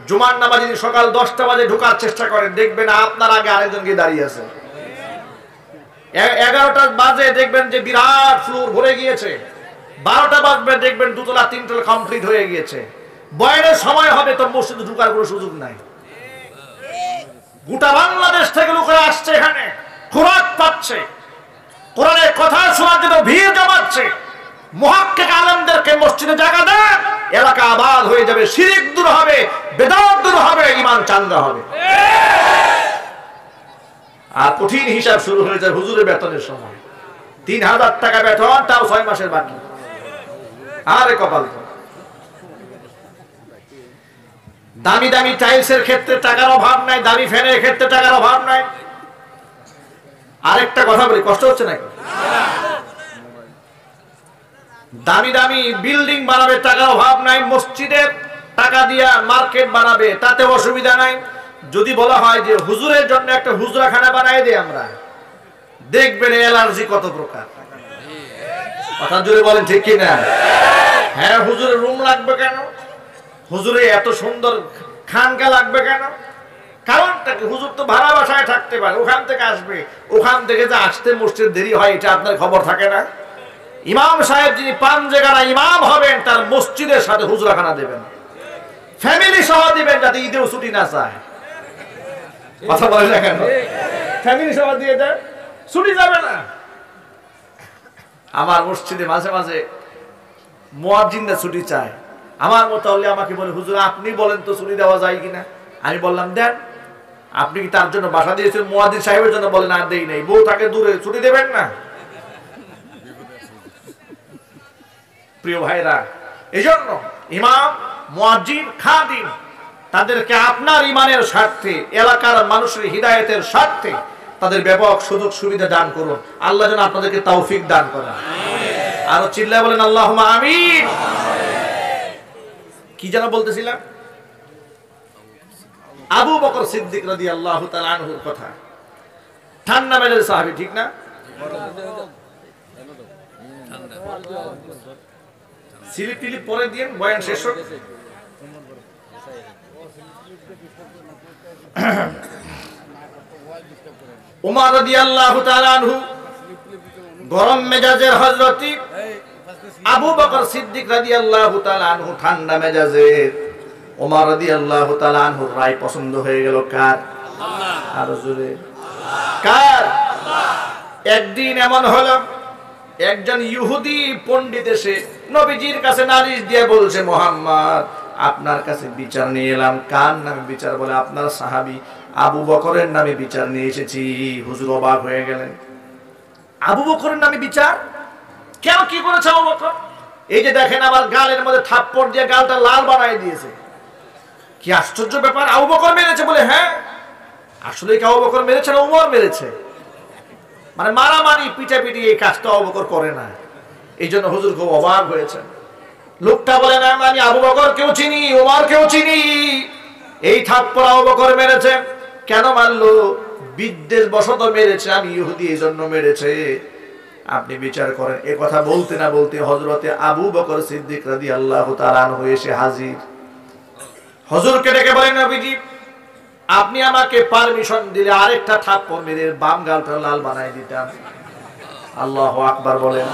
জুমার নামাজ যদি সকাল 10টা বাজে ঢোকার চেষ্টা করেন, দেখবেন আপনার আগে আরেকজন গিয়ে দাঁড়িয়ে আছে। 11টা বাজে দেখবেন যে বিরাট ফ্লোর ভরে গিয়েছে, 12টা বাজবে দেখবেন 2তলা 3তলা কমপ্লিট হয়ে গিয়েছে। বয়ানের সময় হবে তো মসজিদে ঢোকার কোনো সুযোগ নাই। গোটা বাংলাদেশ থেকে লোকেরা আসছে, এখানে খোরাক পাচ্ছে, কোরআনের কথা শোনার জন্য ভিড় জমাচ্ছে। মুহাক্কিক আলেমদেরকে মসজিদে জায়গা দেন, এলাকা আবাদ হয়ে যাবে, শিরক দূর হবে, বেদাত দূর হবে, ঈমান চাঙ্গা হবে। আর কঠিন হিসাব শুরু হয়ে যায় হুজুরের বেতনের সময়, 3000 টাকা বেতন, তাও 6 মাসের বাকি। আরে কপাল তো। দামি দামি টাইলসের ক্ষেত্রে টাকার অভাব নাই, দামি ফ্যানের ক্ষেত্রে টাকার অভাব নাই। আরেকটা কথা বলি, কষ্ট হচ্ছে নাকি? দামি দামি বিল্ডিং বানাবে, টাকার অভাব নাই। মসজিদের টাকা দিয়া মার্কেট বানাবে, তাতে অসুবিধা নাই। যদি বলা হয় যে হুজুরের জন্য একটা হুজরাখানা বানাই দেই আমরা, দেখবেন অ্যালার্জি কত প্রকার। কথা জুড়ে বলেন ঠিক কিনা? হ্যাঁ, হুজুরের রুম লাগবে কেন? হুজুরে এত সুন্দর খানকা লাগবে কেন? কারণটা কি? হুজুর তো ভাড়া বাসায় থাকতে পারে, ওখান থেকে আসবে, ওখান থেকে যে আসতে মসজিদ দেরি হয়, এটা আপনার খবর থাকে না? ইমাম সাহেব যিনি পাঞ্জেগানা ইমাম হবেন, তার মসজিদের সাথে হুজরাখানা দেবেন, ফ্যামিলি সহ দিবেন, যাতে ঈদেও ছুটি না চায়। কথা বলে না কেন? ফ্যামিলি সহ দিয়ে দেন, ছুটি যাবে না। আমার মসজিদে মাঝে মাঝে মুয়াজ্জিনরা ছুটি চায়, আমার মতো হলে আমাকে বলে হুজুর আপনি বলেন তো ছুটি দেওয়া যায় কিনা। আমি বললাম দেন। আপনি কি তার জন্য বাসা দিয়েছেন? মুয়াজ্জিন সাহেবের জন্য বলেন আর দেই নাই। বউ তাকে দূরে ছুটি দেবেন না? প্রিয় ভাইরা, এজন্য ইমাম, মুয়াজ্জিন, খাদিম তাদেরকে আপনার ইমানের স্বার্থে, এলাকার মানুষের হিদায়াতের স্বার্থে তাদের ব্যাপক সুযোগ সুবিধা দান করুন। আল্লাহ যেন আপনাদেরকে তৌফিক দান করেন। আরো চিল্লায় বলেন আল্লাহুম্মা আমিন। কি যেন বলতেছিলাম? আবু বকর সিদ্দিক রাদিয়াল্লাহু তাআলা আনহুর কথা। ঠান্ডা মেজাজের সাহাবী, ঠিক না? সিলিপ টিলিপ পরে দিয়ে বয়ান শেষ হোক। উমর রাদিয়াল্লাহু তাআলা আনহু গরম মেজাজের হযরতি আবু বকর সিদ্দিক রাদিয়াল্লাহু তাআলা আনহু ঠান্ডা মেজাজের। ওমর রাদিয়াল্লাহু তাআলা আনহুর রায় পছন্দ হয়ে গেল কার? আল্লাহ। আর জোরে কার? একদিন এমন হলো, একজন ইহুদি পণ্ডিত এসে নবীজির কাছে নালিশ দিয়ে বলছে, মুহাম্মদ আপনার কাছে বিচার নিয়ে এলাম। কার নামে বিচার? বলে আপনার সাহাবী আবু বকরের নামে বিচার নিয়ে এসেছি। হুজুর অবাক হয়ে গেলেন। আবু বকরের নামে বিচার? কেন, কি করেছে আবু বকর? এই যে দেখেন আমার গালের মধ্যে থাপ্পড় দিয়ে গালটা লাল বানাই দিয়েছে। কি আশ্চর্য ব্যাপার, আবু বকর মেরেছে? বলে হ্যাঁ। আসলে কি আবু বকর মেরেছে না উমর মেরেছে? মানে মারামারি পিটাপিটি এই কাজটা আবু বকর করে না। এই জন্য হুজুর খুব অবাক হয়েছে। লোকটা বলে না আমি আবু বকর কেউ চিনি, উমর কেউ চিনি, এই থাপ্পড় আবু বকর মেরেছে। কেন মারলো? বিদ্বেষ বশত মেরেছে, আমি ইহুদি এই জন্য মেরেছে। আপনি বিচার করেন। এ কথা বলতে না বলতে হযরতে আবু বকর সিদ্দিক রাদিয়াল্লাহু তাআলা আনহু এসে হাজির। হুজুরকে ডেকে বলেন, নবীজি আপনি আমাকে পারমিশন দিলে আরেকটা থাপ্পড় মেরে বাম গালটা লাল বানাই দিতাম। আল্লাহু আকবার বলেন।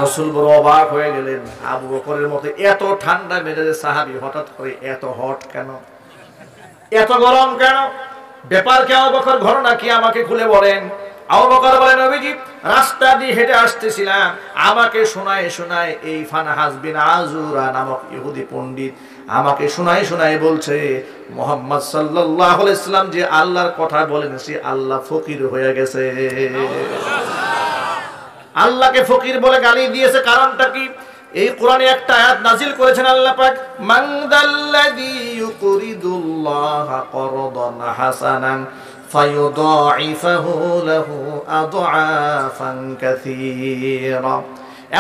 রাসূল বড় অবাক হয়ে গেলেন। আবু বকরের মতো এত ঠান্ডা মেজাজের সাহাবী হঠাৎ করে এত হট কেন, এত গরম কেন? ব্যাপার কি আবু বকর? ঘটনা কি আমাকে খুলে বলেন। আবু বকর বলেন, নবীজি রাস্তা দিয়ে হেঁটে আসতেছিলাম, আমাকে শোনায় শোনায় এই ফানহাস বিন আযুরা নামক ইহুদি পণ্ডিত আমাকে শোনায় শোনায় বলছে, মুহাম্মদ সাল্লাল্লাহু আলাইহি সাল্লাম যে আল্লাহর কথা বলেন সে আল্লাহ ফকির হয়ে গেছে। আল্লাহকে ফকির বলে গালি দিয়েছে। কারণটা কি? এই কোরআনে একটা আয়াত নাজিল করেছেন আল্লাহ পাক, মান যাল্লাযী ইউকরিদুল্লাহা করদান হাসানান ফায়ুদাইফাহু লাহু আদআফান কাসীরা।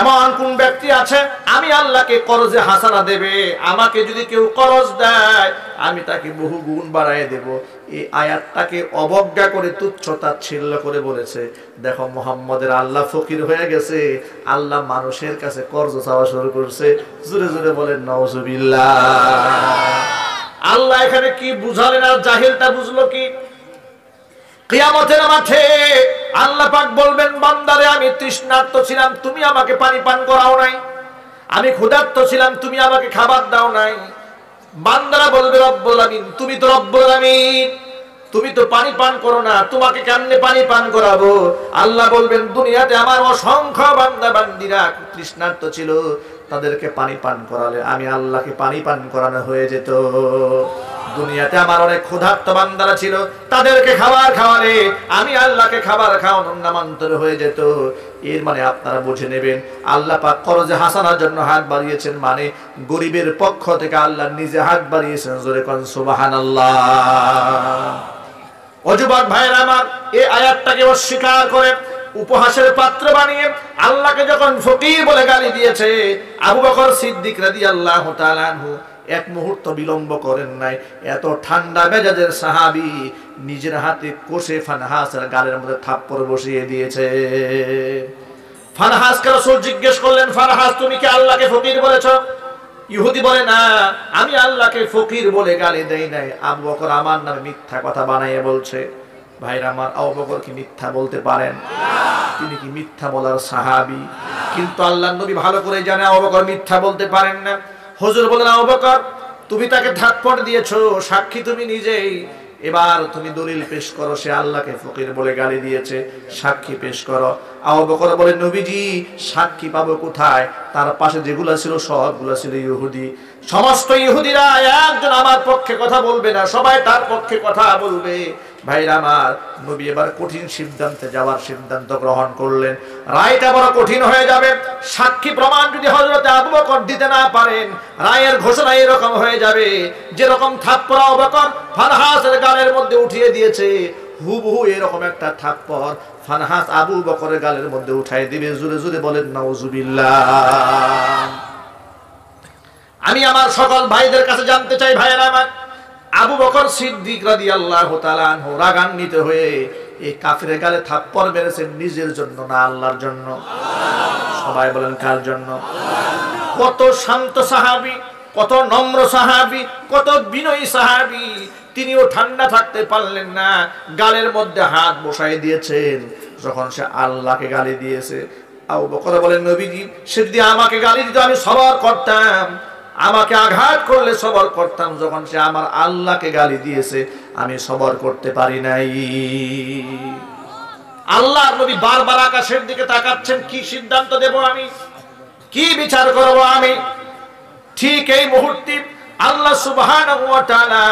এমন কোন ব্যক্তি আছে আমি আল্লাহকে করজে হাসানা দেবে, আমাকে যদি কেউ করজ দেয় আমি তাকে বহু গুণ বাড়ায় দেব। এই আয়াতটাকে অবজ্ঞা করে তুচ্ছ তাচ্ছিল্য করে বলেছে, দেখো মুহাম্মদের আল্লাহ ফকির হয়ে গেছে, আল্লাহ মানুষের কাছে কর্জ চাওয়া শুরু করছে। জোরে জোরে বলেন নাউজুবিল্লাহ। আল্লাহ এখানে কি বুঝালেন আর জাহিলটা বুঝলো কি? কিয়ামতের মাঠে আল্লাহ পাক বলবেন, বান্দারে আমি তৃষ্ণার্ত ছিলাম, তুমি আমাকে পানি পান করাও নাই। আমি ক্ষুধার্ত ছিলাম, তুমি আমাকে খাবার দাও নাই। বান্দারা বলবে, রব্বুল আমিন তুমি তো রব্বুল আমিন, তুমি তো পানি পান করো না, তোমাকে কেমনে পানি পান করাবো? আল্লাহ বলবেন, দুনিয়াতে আমার অসংখ্য বান্দা বান্দিরা তৃষ্ণার্ত ছিল, তাদেরকে পানি পান করালে আমি আল্লাহকে পানি পান করানো হয়ে যেত। দুনিয়াতে আমার অনেক ক্ষুধার্ত বান্দারা ছিল, তাদেরকে খাবার খাওয়ালে আমি আল্লাহকে খাবার খাওয়ানোর নামান্তর হয়ে যেত। এর মানে আপনারা বুঝে নেবেন, আল্লাহ পাক করজে হাসানার জন্য হাত বাড়িয়েছেন, মানে গরিবের পক্ষ থেকে আল্লাহ নিজে হাত বাড়িয়েছেন। জোরে কোন সুবহানাল্লাহ। অযুবক ভাইরা আমার, এই আয়াতটাকে অস্বীকার করে উপহাসের পাত্র বানিয়ে আল্লাহকে যখন ফকির বলে গালি দিয়েছে, আবু বকর সিদ্দিক রাদিয়াল্লাহু তাআলা আনহু এক মুহূর্ত বিলম্ব করেন নাই। এত ঠান্ডা মেজাজের সাহাবী নিজের হাতে কষে ফানহাসের গালের মধ্যে থাপ্পড় বসিয়ে দিয়েছে। ফানহাসকে রাসূল জিজ্ঞেস করলেন, ফানহাস তুমি কি আল্লাহকে ফকির বলেছো? ইহুদি বলে, না আমি আল্লাহকে ফকির বলে গালি দেই নাই, আবু বকর আমার নামে মিথ্যা কথা বানাইয়ে বলছে। ভাইরা আমার, আবু বকর কি মিথ্যা বলতে পারেন? তিনি কি মিথ্যা বলার সাহাবী? কিন্তু আল্লাহর নবী ভালো করে জানে আবু বকর মিথ্যা বলতে পারেন না। হুজুর বলেন, আবু বকর তুমি তাকে থাপ্পড় দিয়েছো, সাক্ষী তুমি নিজেই, এবার তুমি দলিল পেশ করো সে আল্লাহকে ফকির বলে গালি দিয়েছে, সাক্ষী পেশ করো। আবু বকর বলেন নবীজি সাক্ষী পাবো কোথায়? তার পাশে যেগুলা ছিল সবগুলা ছিল ইহুদি। সমস্ত ইহুদিরা একজন আমার পক্ষে কথা বলবে না, সবাই তার পক্ষে কথা বলবে। ভাইরা আমার, নবী এবার কঠিন সিদ্ধান্তে যাওয়ার সিদ্ধান্ত গ্রহণ করলেন। রায়টা বড় কঠিন হয়ে যাবে। সাক্ষী প্রমাণ যদি হযরত আবু বকর দিতে না পারেন, রায়ের ঘোষণা এরকম হয়ে যাবে যেরকম থাপ্পড় আবু বকর ফানহাসের গালের মধ্যে উঠিয়ে দিয়েছে, হুবহু এরকম একটা থাপ্পড় ফানহাস আবু বকরের গালের মধ্যে উঠাই দিবে। জোরে জোরে বলেন নাউজুবিল্লাহ। আমি আমার সকল ভাইদের কাছে জানতে চাই, ভাইয়েরা আমার, আবু বকর সিদ্দিক রাদিয়াল্লাহু তাআলা আনহু রাগান্বিত হয়ে এই কাফিরের গালে থাপ্পড় মেরেছেন নিজের জন্য না আল্লাহর জন্য? সবাই বলেন কার জন্য? কত শান্ত সাহাবী, কত নম্র সাহাবী, কত বিনয়ী সাহাবী, তিনিও ঠান্ডা থাকতে পারলেন না, গালের মধ্যে হাত বসাই দিয়েছেন। যখন সে আল্লাহকে গালি দিয়েছে, আবু বকর বলেন নবীজি সে যদি আমাকে গালি দিত আমি সবর করতাম, আমাকে আঘাত করলে সবর করতাম, যখন সে আমার আল্লাহকে গালি দিয়েছে আমি সবর করতে পারি নাই। আল্লাহর নবী বারবার আকাশের দিকে তাকাচ্ছেন, কি সিদ্ধান্ত দেব আমি, কি বিচার করব আমি। ঠিক এই মুহূর্তে আল্লাহ সুবহানাহু ওয়া তাআলা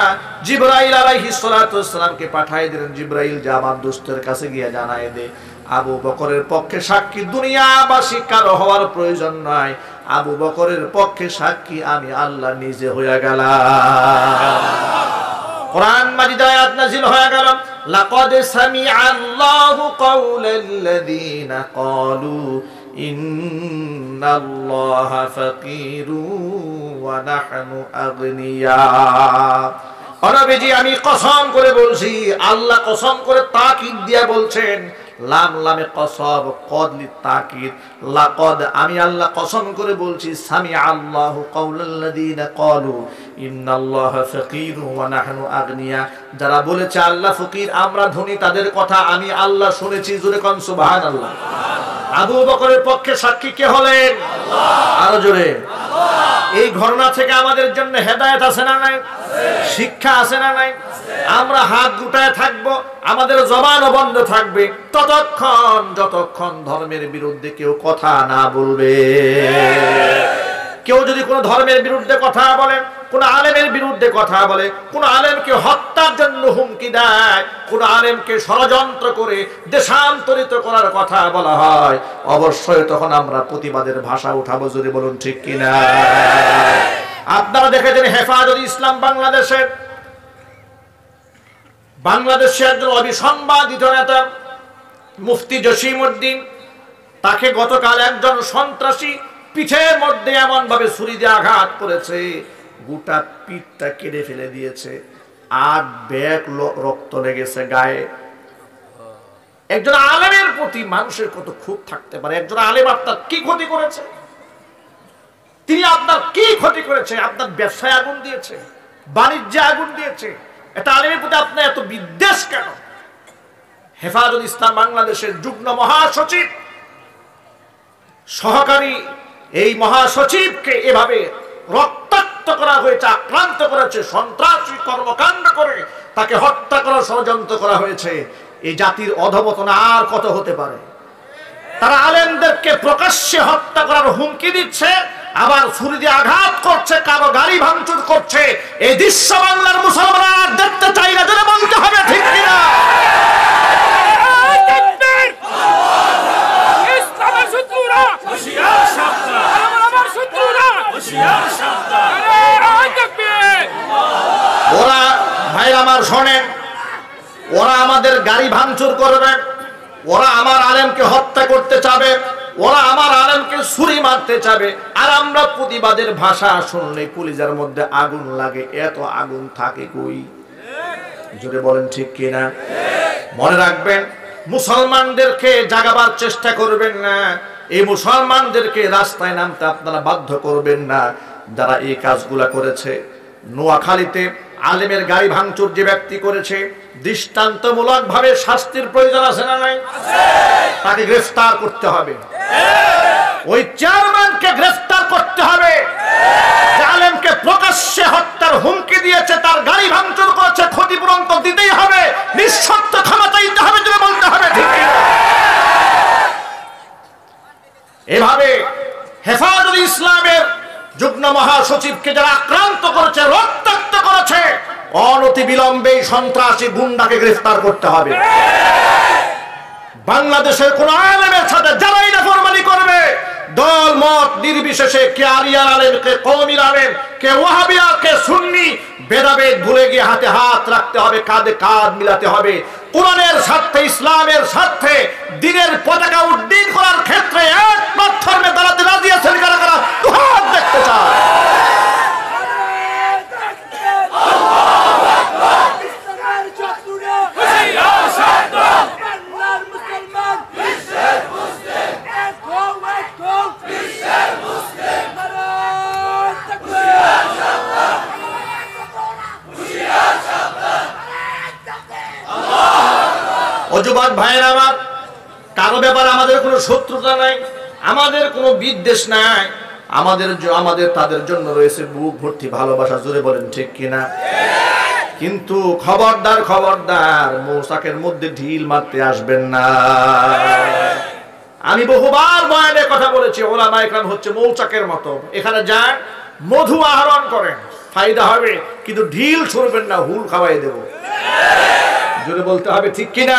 জিবরাইল আলাইহিস সালাতু ওয়াস সালামকে পাঠিয়ে দিলেন, জিবরাইল যা আমার দোস্তের কাছে গিয়ে জানায় দে আবু বকরের পক্ষে সাক্ষী দুনিয়াবাসী কারো হওয়ার প্রয়োজন নাই, আবু বকরের পক্ষে সাক্ষী আমি আল্লাহ নিজে হয়ে গেলাম। কোরআন মাজিদ আয়াত নাযিল হয়ে গেল, লাকাদ সামিআল্লাহু কাওলাল্লাযীনা ক্বালু ইন্নাল্লাহা ফাকীরুন ওয়া নাহনু আগনিয়া। নবীজি আমি কসম করে বলছি, আল্লাহ কসম করে তাকিদ দিয়ে বলছেন, লাম লামে কসম, কদ লিতাকিদ, লাকাদ আমি আল্লাহ কসম করে বলছি, সামিআ আল্লাহু কাওলাল্লাযীনা ক্বালু ইন্নাল্লাহা ফাকীরুন ওয়া নাহনু আগনিয়া, যারা বলেছে আল্লাহ ফকির আমরা ধনী, তাদের কথা আমি আল্লাহ শুনেছি। জোরে কোন সুবহানাল্লাহ। আবু বকরের পক্ষে সাক্ষী কে হলেন? আল্লাহ। আরো জোরে আল্লাহ। এই ঘটনা থেকে আমাদের জন্য হেদায়েত আছে না নাই? শিক্ষা আছে না নাই? আমরা হাত গুটায় থাকবো, আমাদের জবানও বন্ধ থাকবে ততক্ষণ যতক্ষণ ধর্মের বিরুদ্ধে কেউ কথা না বলবে। কেউ যদি কোনো ধর্মের বিরুদ্ধে কথা বলে, কোন আলেমের বিরুদ্ধে কথা বলে, কোন আলেমকে হত্যার জন্য হুমকি দেয়, কোন আলেমকে ষড়যন্ত্র করে দেশান্তরিত করার কথা বলা হয়, অবশ্যই তখন আমরা প্রতিবাদের ভাষা উঠাবো। জোরে বলুন ঠিক কিনা? আপনারা দেখেছেন হেফাজত ইসলাম বাংলাদেশে একজন অবিসংবাদিত নেতা মুফতি জসিমউদ্দিন, তাকে গতকাল একজন সন্ত্রাসী পিঠের মধ্যে এমন ভাবে ছুরি দিয়ে আঘাত করেছে, গোটা পিঠটা কেটে ফেলে দিয়েছে, 8 ব্যাগ রক্ত লেগেছে গায়ে। একজন আলেমের প্রতি মানুষের কত ক্ষোভ থাকতে পারে? একজন আলেম আপনার কি ক্ষতি করেছে? তিনি আপনার কি ক্ষতি করেছে? আপনার ব্যবসায় আগুন দিয়েছে, বাণিজ্যে আগুন দিয়েছে, এটা আলেমের প্রতি আপনার এত বিদ্বেষ কেন? হেফাজত ইসলাম বাংলাদেশের যুগ্ম মহাসচিব, সহকারী এই মহাসচিবকে এভাবে রক্তাক্ত করা হয়েছে, আক্রান্ত করেছে, সন্ত্রাসী কর্মকাণ্ড করে তাকে হত্যা করার ষড়যন্ত্র করা হয়েছে। এই জাতির অধঃপতন আর কত হতে পারে? তারা আলেমদেরকে প্রকাশ্যে হত্যা করার হুমকি দিচ্ছে, আবার ছুরি দিয়ে আঘাত করছে, কারো গাড়ি ভাঙচুর করছে। এই দৃশ্য বাংলার মুসলমানরা আর দেখতে চাই না। যেটা বলতে হবে ঠিক কিনা? ওরা ভাইরা আমার শোনেন, ওরা আমাদের গাড়ি ভাঙচুর করবে, ওরা আমার আলেমকে হত্যা করতে চাবে, ওরা আমার আলেমকে ছুরি মারতে চাবে, আর আমরা প্রতিবাদের ভাষা শুনলে কলিজার মধ্যে আগুন লাগে। এত আগুন থাকে কই? জোরে বলেন ঠিক কিনা? মনে রাখবেন, মুসলমানদেরকে জাগাবার চেষ্টা করবেন না, এই মুসলমানদেরকে রাস্তায় নামতে আপনারা বাধ্য করবেন না। যারা এই কাজগুলা করেছে, নোয়াখালীতে আলেমের গাড়ি ভাঙচুর যে ব্যক্তি করেছে, দৃষ্টান্তমূলক ভাবে শাস্তির প্রয়োজন আছে না নাই? তাকে গ্রেফতার করতে হবে। ওই চেয়ারম্যানকে গ্রেফতার করতে হবে। আলেমকে প্রকাশ্যে হত্যার হুমকি দিয়েছে, তার গাড়ি ভাঙচুর করেছে, ক্ষতিপূরণ তো দিতেই হবে, নিঃশর্ত ক্ষমা চাইতে হবে, যেটা বলতে হবে ঠিক কিনা? এভাবে হেফাজতুল ইসলামের যুগ্ম মহাসচিবকে যারা আক্রান্ত করেছে, রক্তাক্ত করেছে, অনতি বিলম্বে সন্ত্রাসী গুন্ডাকে গ্রেফতার করতে হবে। বাংলাদেশের কোন আলেমের সাথে যারাই নাফরমানি করবে, দল মত নির্বিশেষে, কে আলিয়ার আলেম, কে কওমির আলেম, কে ওয়াহাবিয়া, কে সুন্নি, ভেদাভেদ ভুলে গিয়ে হাতে হাত রাখতে হবে, কাঁধে কাঁধ মিলাতে হবে। কোরআনের স্বার্থে, ইসলামের স্বার্থে, দ্বীনের পতাকা উড্ডীন করার ক্ষেত্রে এক প্ল্যাটফর্মে দাঁড়াতে রাজি আছেন কারা কারা? দুহাত দেখতে চায়। যুবক ভাইয়েরা আমার, কারো ব্যাপারে আমাদের কোনো শত্রুতা নাই, আমাদের কোনো বিদ্বেষ নাই, আমাদের তাদের জন্য রয়েছে বুক ভর্তি ভালোবাসা। জোরে বলেন ঠিক কিনা? কিন্তু খবরদার খবরদার, মৌচাকের মধ্যে ঢিল মারতে আসবেন না। আমি বহুবার বয়ানে কথা বলেছি, ওলামা ইকরাম হচ্ছে মৌচাকের মতো। এখানে যান, মধু আহরণ করেন, ফায়দা হবে, কিন্তু ঢিল ছুড়বেন না, হুল খাওয়াই দেব। জোরে বলতে হবে ঠিক কিনা?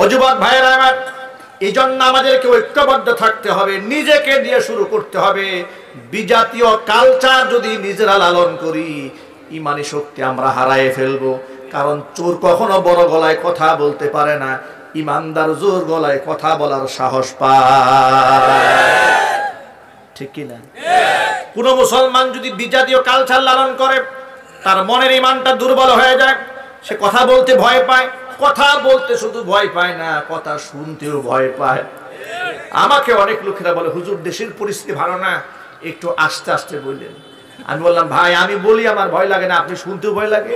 ও যুবক ভাইয়েরা আমার, এই জন্য আমাদেরকে ঐক্যবদ্ধ থাকতে হবে, নিজেকে দিয়ে শুরু করতে হবে। বিজাতীয় কালচার যদি নিজেরা লালন করি, ইমানি শক্তি আমরা হারায় ফেলবো। কারণ চোর কখনো বড় গলায় কথা বলতে পারে না, ইমানদার জোর গলায় কথা বলার সাহস পায়। ঠিক কিনা? কোন মুসলমান যদি বিজাতীয় কালচার লালন করে, তার মনের ইমানটা দুর্বল হয়ে যায়। সে কথা বলতে ভয় পায়, কথা বলতে শুধু ভয় পায় না, কথা শুনতেও ভয় পায়। আমাকে অনেক লোকেরা বলে, হুজুর দেশের পরিস্থিতি ভালো না, একটু আস্তে আস্তে বললেন। আমি বললাম, ভাই আমি বলি আমার ভয় লাগে না, আপনি শুনতেও ভয় লাগে?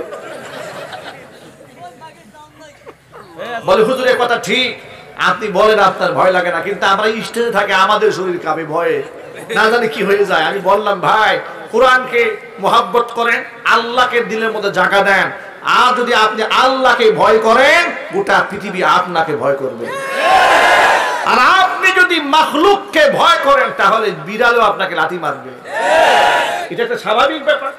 বলে হুজুর এ কথা ঠিক, আপনি বলেন আপনার ভয় লাগে না, কিন্তু আমরা স্টেজে থাকে, আমাদের শরীর কাঁপে ভয়ে, না জানি কি হয়ে যায়। আমি বললাম, ভাই কোরআনকে মোহাব্বত করেন, আল্লাহকে দিলের মধ্যে জায়গা দেন, আর যদি আপনি আল্লাহকে ভয় করেন, গোটা পৃথিবী আপনাকে ভয় করবে। আর আপনি যদি মাখলুককে ভয় করেন, তাহলে বিড়ালও আপনাকে লাথি মারবে। এটা একটা স্বাভাবিক ব্যাপার।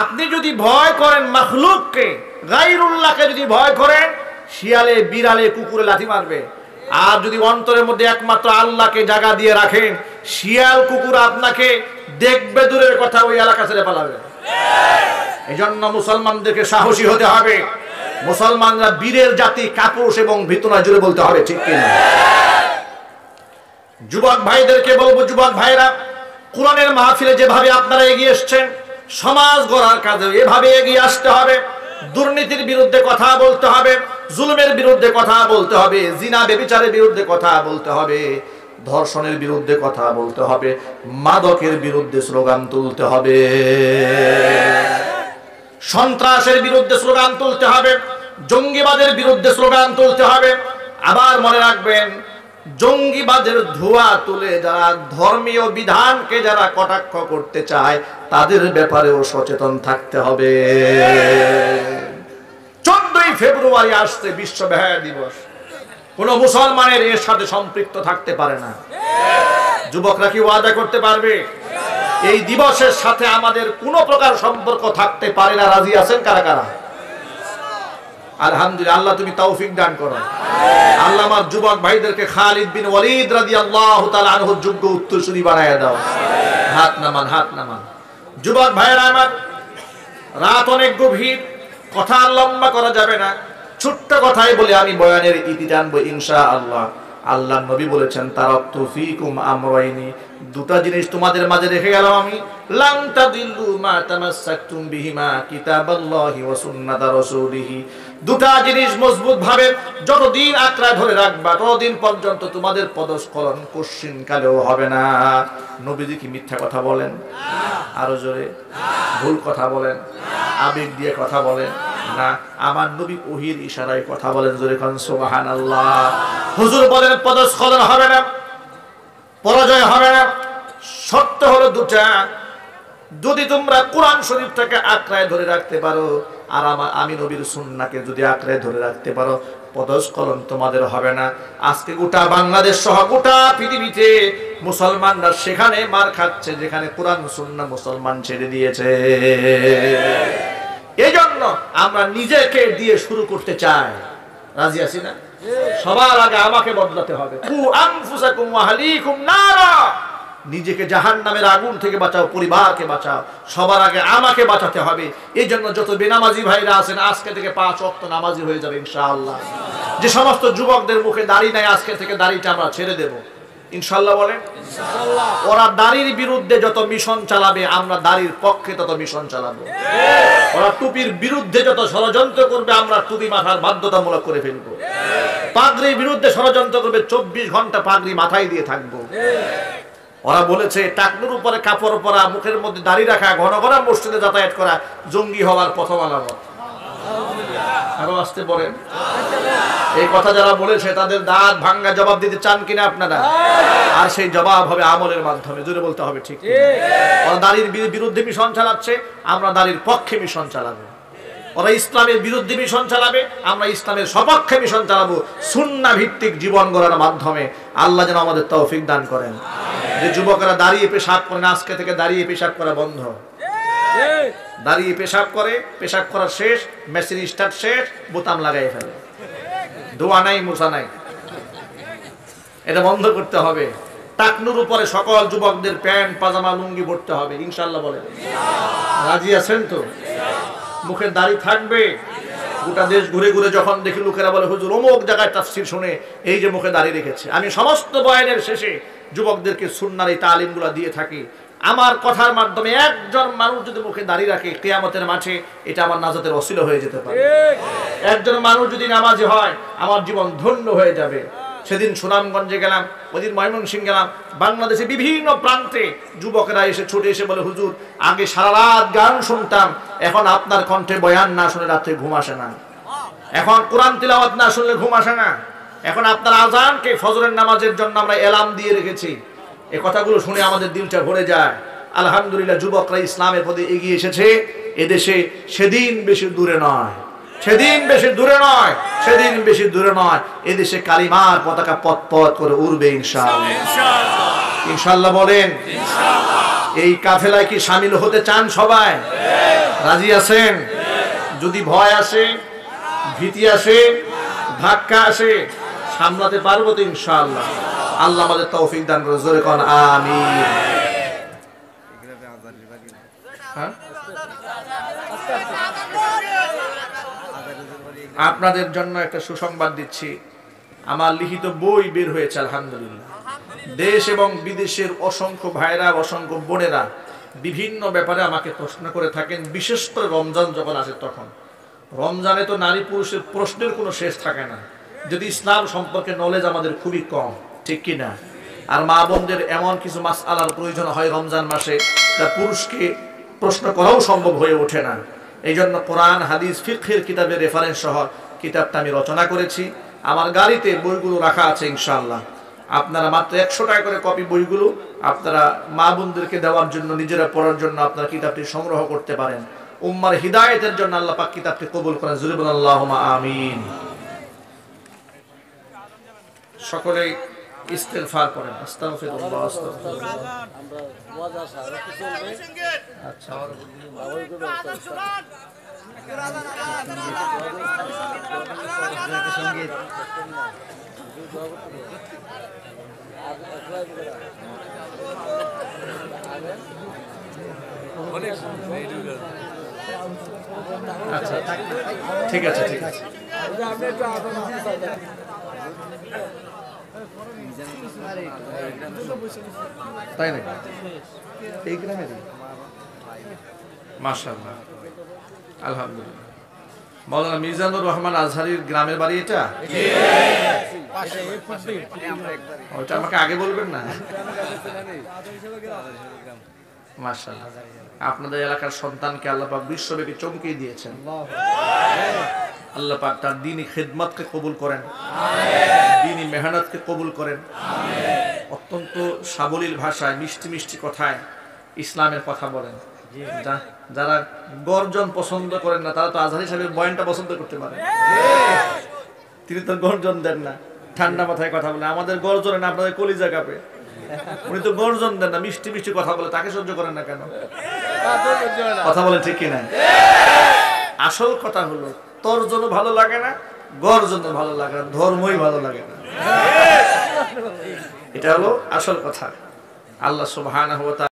আপনি যদি ভয় করেন মাখলুককে, গায়রুল্লাহকে যদি ভয় করেন, শিয়ালে, বিড়ালে, কুকুরে লাথি মারবে। আর যদি অন্তরের মধ্যে একমাত্র আল্লাহকে জায়গা দিয়ে রাখেন, শিয়াল, কুকুর আপনাকে দেখবে দূরের কথা, ওই এলাকা ছেড়ে পালাবে। এজন্য মুসলমানদেরকে সাহসী হতে হবে। মুসলমানরা বীরের জাতি, কাপুরুষ এবং ভীতু নয়। জোরে বলতে হবে ঠিক কিনা? যুবক ভাইদেরকে বলবো, যুবক ভাইরা, কোরআনের মাহফিলে যেভাবে আপনারা এগিয়ে এসেছেন, সমাজ গড়ার কাজে এভাবে এগিয়ে আসতে হবে। দুর্নীতির বিরুদ্ধে কথা বলতে হবে, জুলুমের বিরুদ্ধে কথা বলতে হবে, জিনা ব্যভিচারের বিরুদ্ধে কথা বলতে হবে, ধর্ষণের বিরুদ্ধে কথা বলতে হবে, মাদকের বিরুদ্ধে স্লোগান তুলতে হবে, সন্ত্রাসের বিরুদ্ধে স্লোগান তুলতে হবে, জঙ্গিবাদের বিরুদ্ধে স্লোগান তুলতে হবে। আবার মনে রাখবেন, জঙ্গিবাদের ধোঁয়া তুলে যারা ধর্মীয় বিধানকে যারা কটাক্ষ করতে চায়, তাদের ব্যাপারেও সচেতন থাকতে হবে। 14ই ফেব্রুয়ারি আসছে বিশ্ব বেহায়া দিবস। কোন মুসলমানের এর সাথে সম্পৃক্ত থাকতে পারে না। যুবকরা কি ওয়াদা করতে পারবে এই দিবসের সাথে আমাদের কোন প্রকার সম্পর্ক থাকতে পারে না? রাজি আছেন কারা কারা? আলহামদুলিল্লাহ, আল্লাহ তুমি তৌফিক দান করো। আল্লাহ আমার যুবক ভাইদেরকে খালিদ বিন ওয়ালিদ রাদিয়াল্লাহু তাআলা আনহু যোগ্য উত্তরসূরি বানায়া দাও। হাত নামান, হাত নামান। যুবক ভাইরা আমার, রাত অনেক গভীর, কথা লম্বা করা যাবে না। ছোট্ট কথাই বলে আমি বয়ানের ইতি টানবো ইনশাআল্লাহ। আল্লাহ নবী বলেছেন, তারাকতু ফীকুম আমরাইনি, দুটা জিনিস তোমাদের মাঝে রেখে গেলাম আমি, লান তাদিল্লু মা তামাসসাকতুম বিহিমা কিতাবাল্লাহি ওয়া সুন্নাতা রাসূলিহি। দুটা জিনিস মজবুত ভাবে যতদিন আঁকড়া ধরে রাখবা, ততদিন পর্যন্ত তোমাদের পদস্খলন কোশ্চিন কালেও হবে না। নবীজি কি মিথ্যা কথা বলেন? আরো জোরে। ভুল কথা বলেন? আবেগ দিয়ে কথা বলেন না। আমার নবী ওহীর ইশারায় কথা বলেন। জোরে কোন সুবহানাল্লাহ। হুজুর বলেন পদস্খলন হবে না, পরাজয় হবে না। সত্য হলো দুটা, যদি তোমরা কোরআন শরীফটাকে আঁকড়ায় ধরে রাখতে পারো, আর আমি নবীর সুন্নাহকে যদি আঁকড়ায় ধরে রাখতে পারো, পদস্খলন তোমাদের হবে না। আজকে গোটা বাংলাদেশ সহ গোটা পৃথিবীতে মুসলমানরা সেখানে মার খাচ্ছে যেখানে কোরআন সুন্নাহ মুসলমান ছেড়ে দিয়েছে। এই জন্য আমরা নিজেকে দিয়ে শুরু করতে চাই। রাজি আছি না? সবার আগে আমাকে বদলাতে হবে। কু আনফুসাকুম ওয়া আহলিকুম নারা, নিজেকে জাহান্নামের আগুন থেকে বাঁচাও, পরিবারকে বাঁচাও, সবার আগে আমাকে বাঁচাতে হবে। এই জন্য যত বেনামাজি ভাইরা আছেন আজকে থেকে 5 ওয়াক্ত নামাজি হয়ে যাবে ইনশাআল্লাহ। যে সমস্ত যুবকদের মুখে দাড়ি নাই আজকে থেকে দাড়িটা আমরা ছেড়ে দেব ইনশাআল্লাহ। বলেন ইনশাআল্লাহ। ওরা দাড়ির বিরুদ্ধে যত মিশন চালাবে আমরা দাড়ির পক্ষে তত মিশন চালাবো। ওরা টুপির বিরুদ্ধে যত ষড়যন্ত্র করবে আমরা টুপি মাথার বাধ্যতামূলক করে ফেলবো। পাগড়ির বিরুদ্ধে ষড়যন্ত্র করবে 24 ঘন্টা পাগড়ি মাথায় দিয়ে থাকবো। ওরা বলেছে টাকনুর উপরে কাপড় পরা, মুখের মধ্যে দাড়ি রাখা, ঘন ঘন মসজিদে যাতায়াত করা জঙ্গি হওয়ার প্রথম আলামত। আরো আসতে বলেন। এই কথা যারা বলেছে তাদের দাঁত ভাঙ্গা জবাব দিতে চান কিনা আপনারা? আর সেই জবাব হবে আমলের মাধ্যমে। জোরে বলতে হবে ঠিক। ওরা দাড়ির বিরুদ্ধে মিশন চালাচ্ছে, আমরা দাড়ির পক্ষে মিশন চালাবো। ওরা ইসলামের বিরুদ্ধে মিশন চালাবে, আমরা ইসলামের সপক্ষে মিশন চালাবো। সুন্নাহ ভিত্তিক জীবন গড়ার মাধ্যমে আল্লাহ যেন আমাদের তৌফিক দান করেন। যে যুবকরা দাঁড়িয়ে পেশাব করেন আজকে থেকে দাঁড়িয়ে পেশাব করা বন্ধ। দাঁড়িয়ে পেশাব করে, পেশাব করা শেষ, মেশিন স্টার্ট শেষ, বোতাম লাগাই ফেলে, দোয়া নাই মুসা নাই। এটা বন্ধ করতে হবে। টাকনুর উপরে সকল যুবকদের প্যান্ট পাজামা লুঙ্গি পরতে হবে ইনশাআল্লাহ। বলেন রাজি আছেন তো? মুখের দাড়ি থাকবে। গোটা দেশ ঘুরে ঘুরে যখন দেখি লোকেরা বলে হুজুর অমুক জায়গায় তাফসীর শুনে এই যে মুখে দাড়ি রেখেছে, আমি সমস্ত বয়ানের শেষে যুবকদেরকে সুন্নাহর এই তালিমগুলো দিয়ে থাকি। আমার কথার মাধ্যমে একজন মানুষ যদি মুখে দাঁড়িয়ে রাখে কিয়ামতের মাঠে এটা আমার নাজাতের ওসিলা হয়ে যেতে পারে। একজন মানুষ যদি নামাজি হয় আমার জীবন ধন্য হয়ে যাবে। সেদিন সুনামগঞ্জে গেলাম, ওইদিন ময়মনসিংহ গেলাম, বাংলাদেশে বিভিন্ন প্রান্তে যুবকেরা এসে ছুটে এসে বলে হুজুর আগে সারা রাত গান শুনতাম, এখন আপনার কণ্ঠে বয়ান না শুনে রাত্রে ঘুম আসে না, এখন কোরআন তিলাওয়াত না শুনলে ঘুম আসে না, এখন আপনার আজানকে ফজরের নামাজের জন্য আমরা এলার্ম দিয়ে রেখেছি। এই কথাগুলো শুনে আমাদের দিলটা ভরে যায়। আলহামদুলিল্লাহ যুবকরা ইসলামের পথে এগিয়ে এসেছে। এদেশে সেদিন বেশি দূরে নয়, সেদিন বেশি দূরে নয়, সেদিন বেশি দূরে নয়, এদেশে কালিমার পতাকা পথ পথ করে উড়বে ইনশাআল্লাহ। ইনশাআল্লাহ বলেন ইনশাআল্লাহ। এই কাফেলায় কি শামিল হতে চান সবাই? রাজি আছেন? যদি ভয় আসে, ভীতি আসে, ধাক্কা আসে, সামলাতে পারবো তো ইনশাআল্লাহ। আল্লাহ আমাদের তৌফিক দান করে। জোরে কোন আমিন। আপনাদের জন্য একটা সুসংবাদ দিচ্ছি, আমার লিখিত বই বের হয়েছে আলহামদুলিল্লাহ। দেশ এবং বিদেশের অসংখ্য ভাইরা, অসংখ্য বোনেরা বিভিন্ন ব্যাপারে আমাকে প্রশ্ন করে থাকেন, বিশেষ করে রমজান যখন আসে তখন। রমজানে তো নারী পুরুষের প্রশ্নের কোনো শেষ থাকে না, যদি ইসলাম সম্পর্কে নলেজ আমাদের খুবই কম, ঠিক কি না? আর মা বোনদের এমন কিছু মাসআলার প্রয়োজন হয় রমজান মাসে যা পুরুষকে প্রশ্ন করাও সম্ভব হয়ে ওঠে না। এই জন্য কোরআন হাদিস ফিকহের কিতাবের রেফারেন্স সহ কিতাবটা আমি রচনা করেছি। আমার গাড়িতে বইগুলো রাখা আছে ইনশাআল্লাহ। আপনারা মাত্র 100 টাকা করে কপি বইগুলো আপনারা মা বোনদেরকে দেওয়ার জন্য, নিজেরা পড়ার জন্য আপনারা কিতাবটি সংগ্রহ করতে পারেন। উম্মার হিদায়াতের জন্য আল্লাহ পাক কিতাবটি কবুল করেন। জোরে বলেন আল্লাহুম্মা আমিন। সকলেই ইস্তেগফার করেন। আস্তাগফিরুল্লাহ, আস্তাগফিরুল্লাহ। আমরা ওয়াজা সারা কিছু চলবে। আচ্ছা সঙ্গীত আচ্ছা ঠিক আছে, ঠিক আছে। তাই নাকি? এই গ্রামের মাশাআল্লাহ, আলহামদুলিল্লাহ। মাওলানা মিজানুর রহমান আজহারির গ্রামের বাড়ি এটা? ওটা আমাকে আগে বলবেন না। মাশাআল্লাহ, আপনাদের এলাকার সন্তানকে আল্লাহ পাক বিশ্বব্যাপী চমকিয়ে দিয়েছেন। আল্লাহ পাক তার দ্বীনি খিদমতকে কবুল করেন, দ্বীনি মেহনতকে কবুল করেন। অত্যন্ত সাবলীল ভাষায়, মিষ্টি মিষ্টি কথায় ইসলামের কথা বলেন। যারা গর্জন পছন্দ করেন না তারা তো আজহারি সাহেবের বয়ানটা পছন্দ করতে পারে, তিনি তো গর্জন দেন না, ঠান্ডা মাথায় কথা বলে। আমাদের গর্জনে না আপনাদের কলিজা কাঁপে। উনি তো গর্জন দেন না, মিষ্টি মিষ্টি কথা বলে, তাকে সহ্য করেন না কেন? কথা বলে ঠিক কিনা? আসল কথা হলো তর্জন ভালো লাগে না, গর্জন ভালো লাগে না, ধর্মই ভালো লাগে না। এটা হলো আসল কথা। আল্লাহ সুবহানাহু ওয়া তাআলা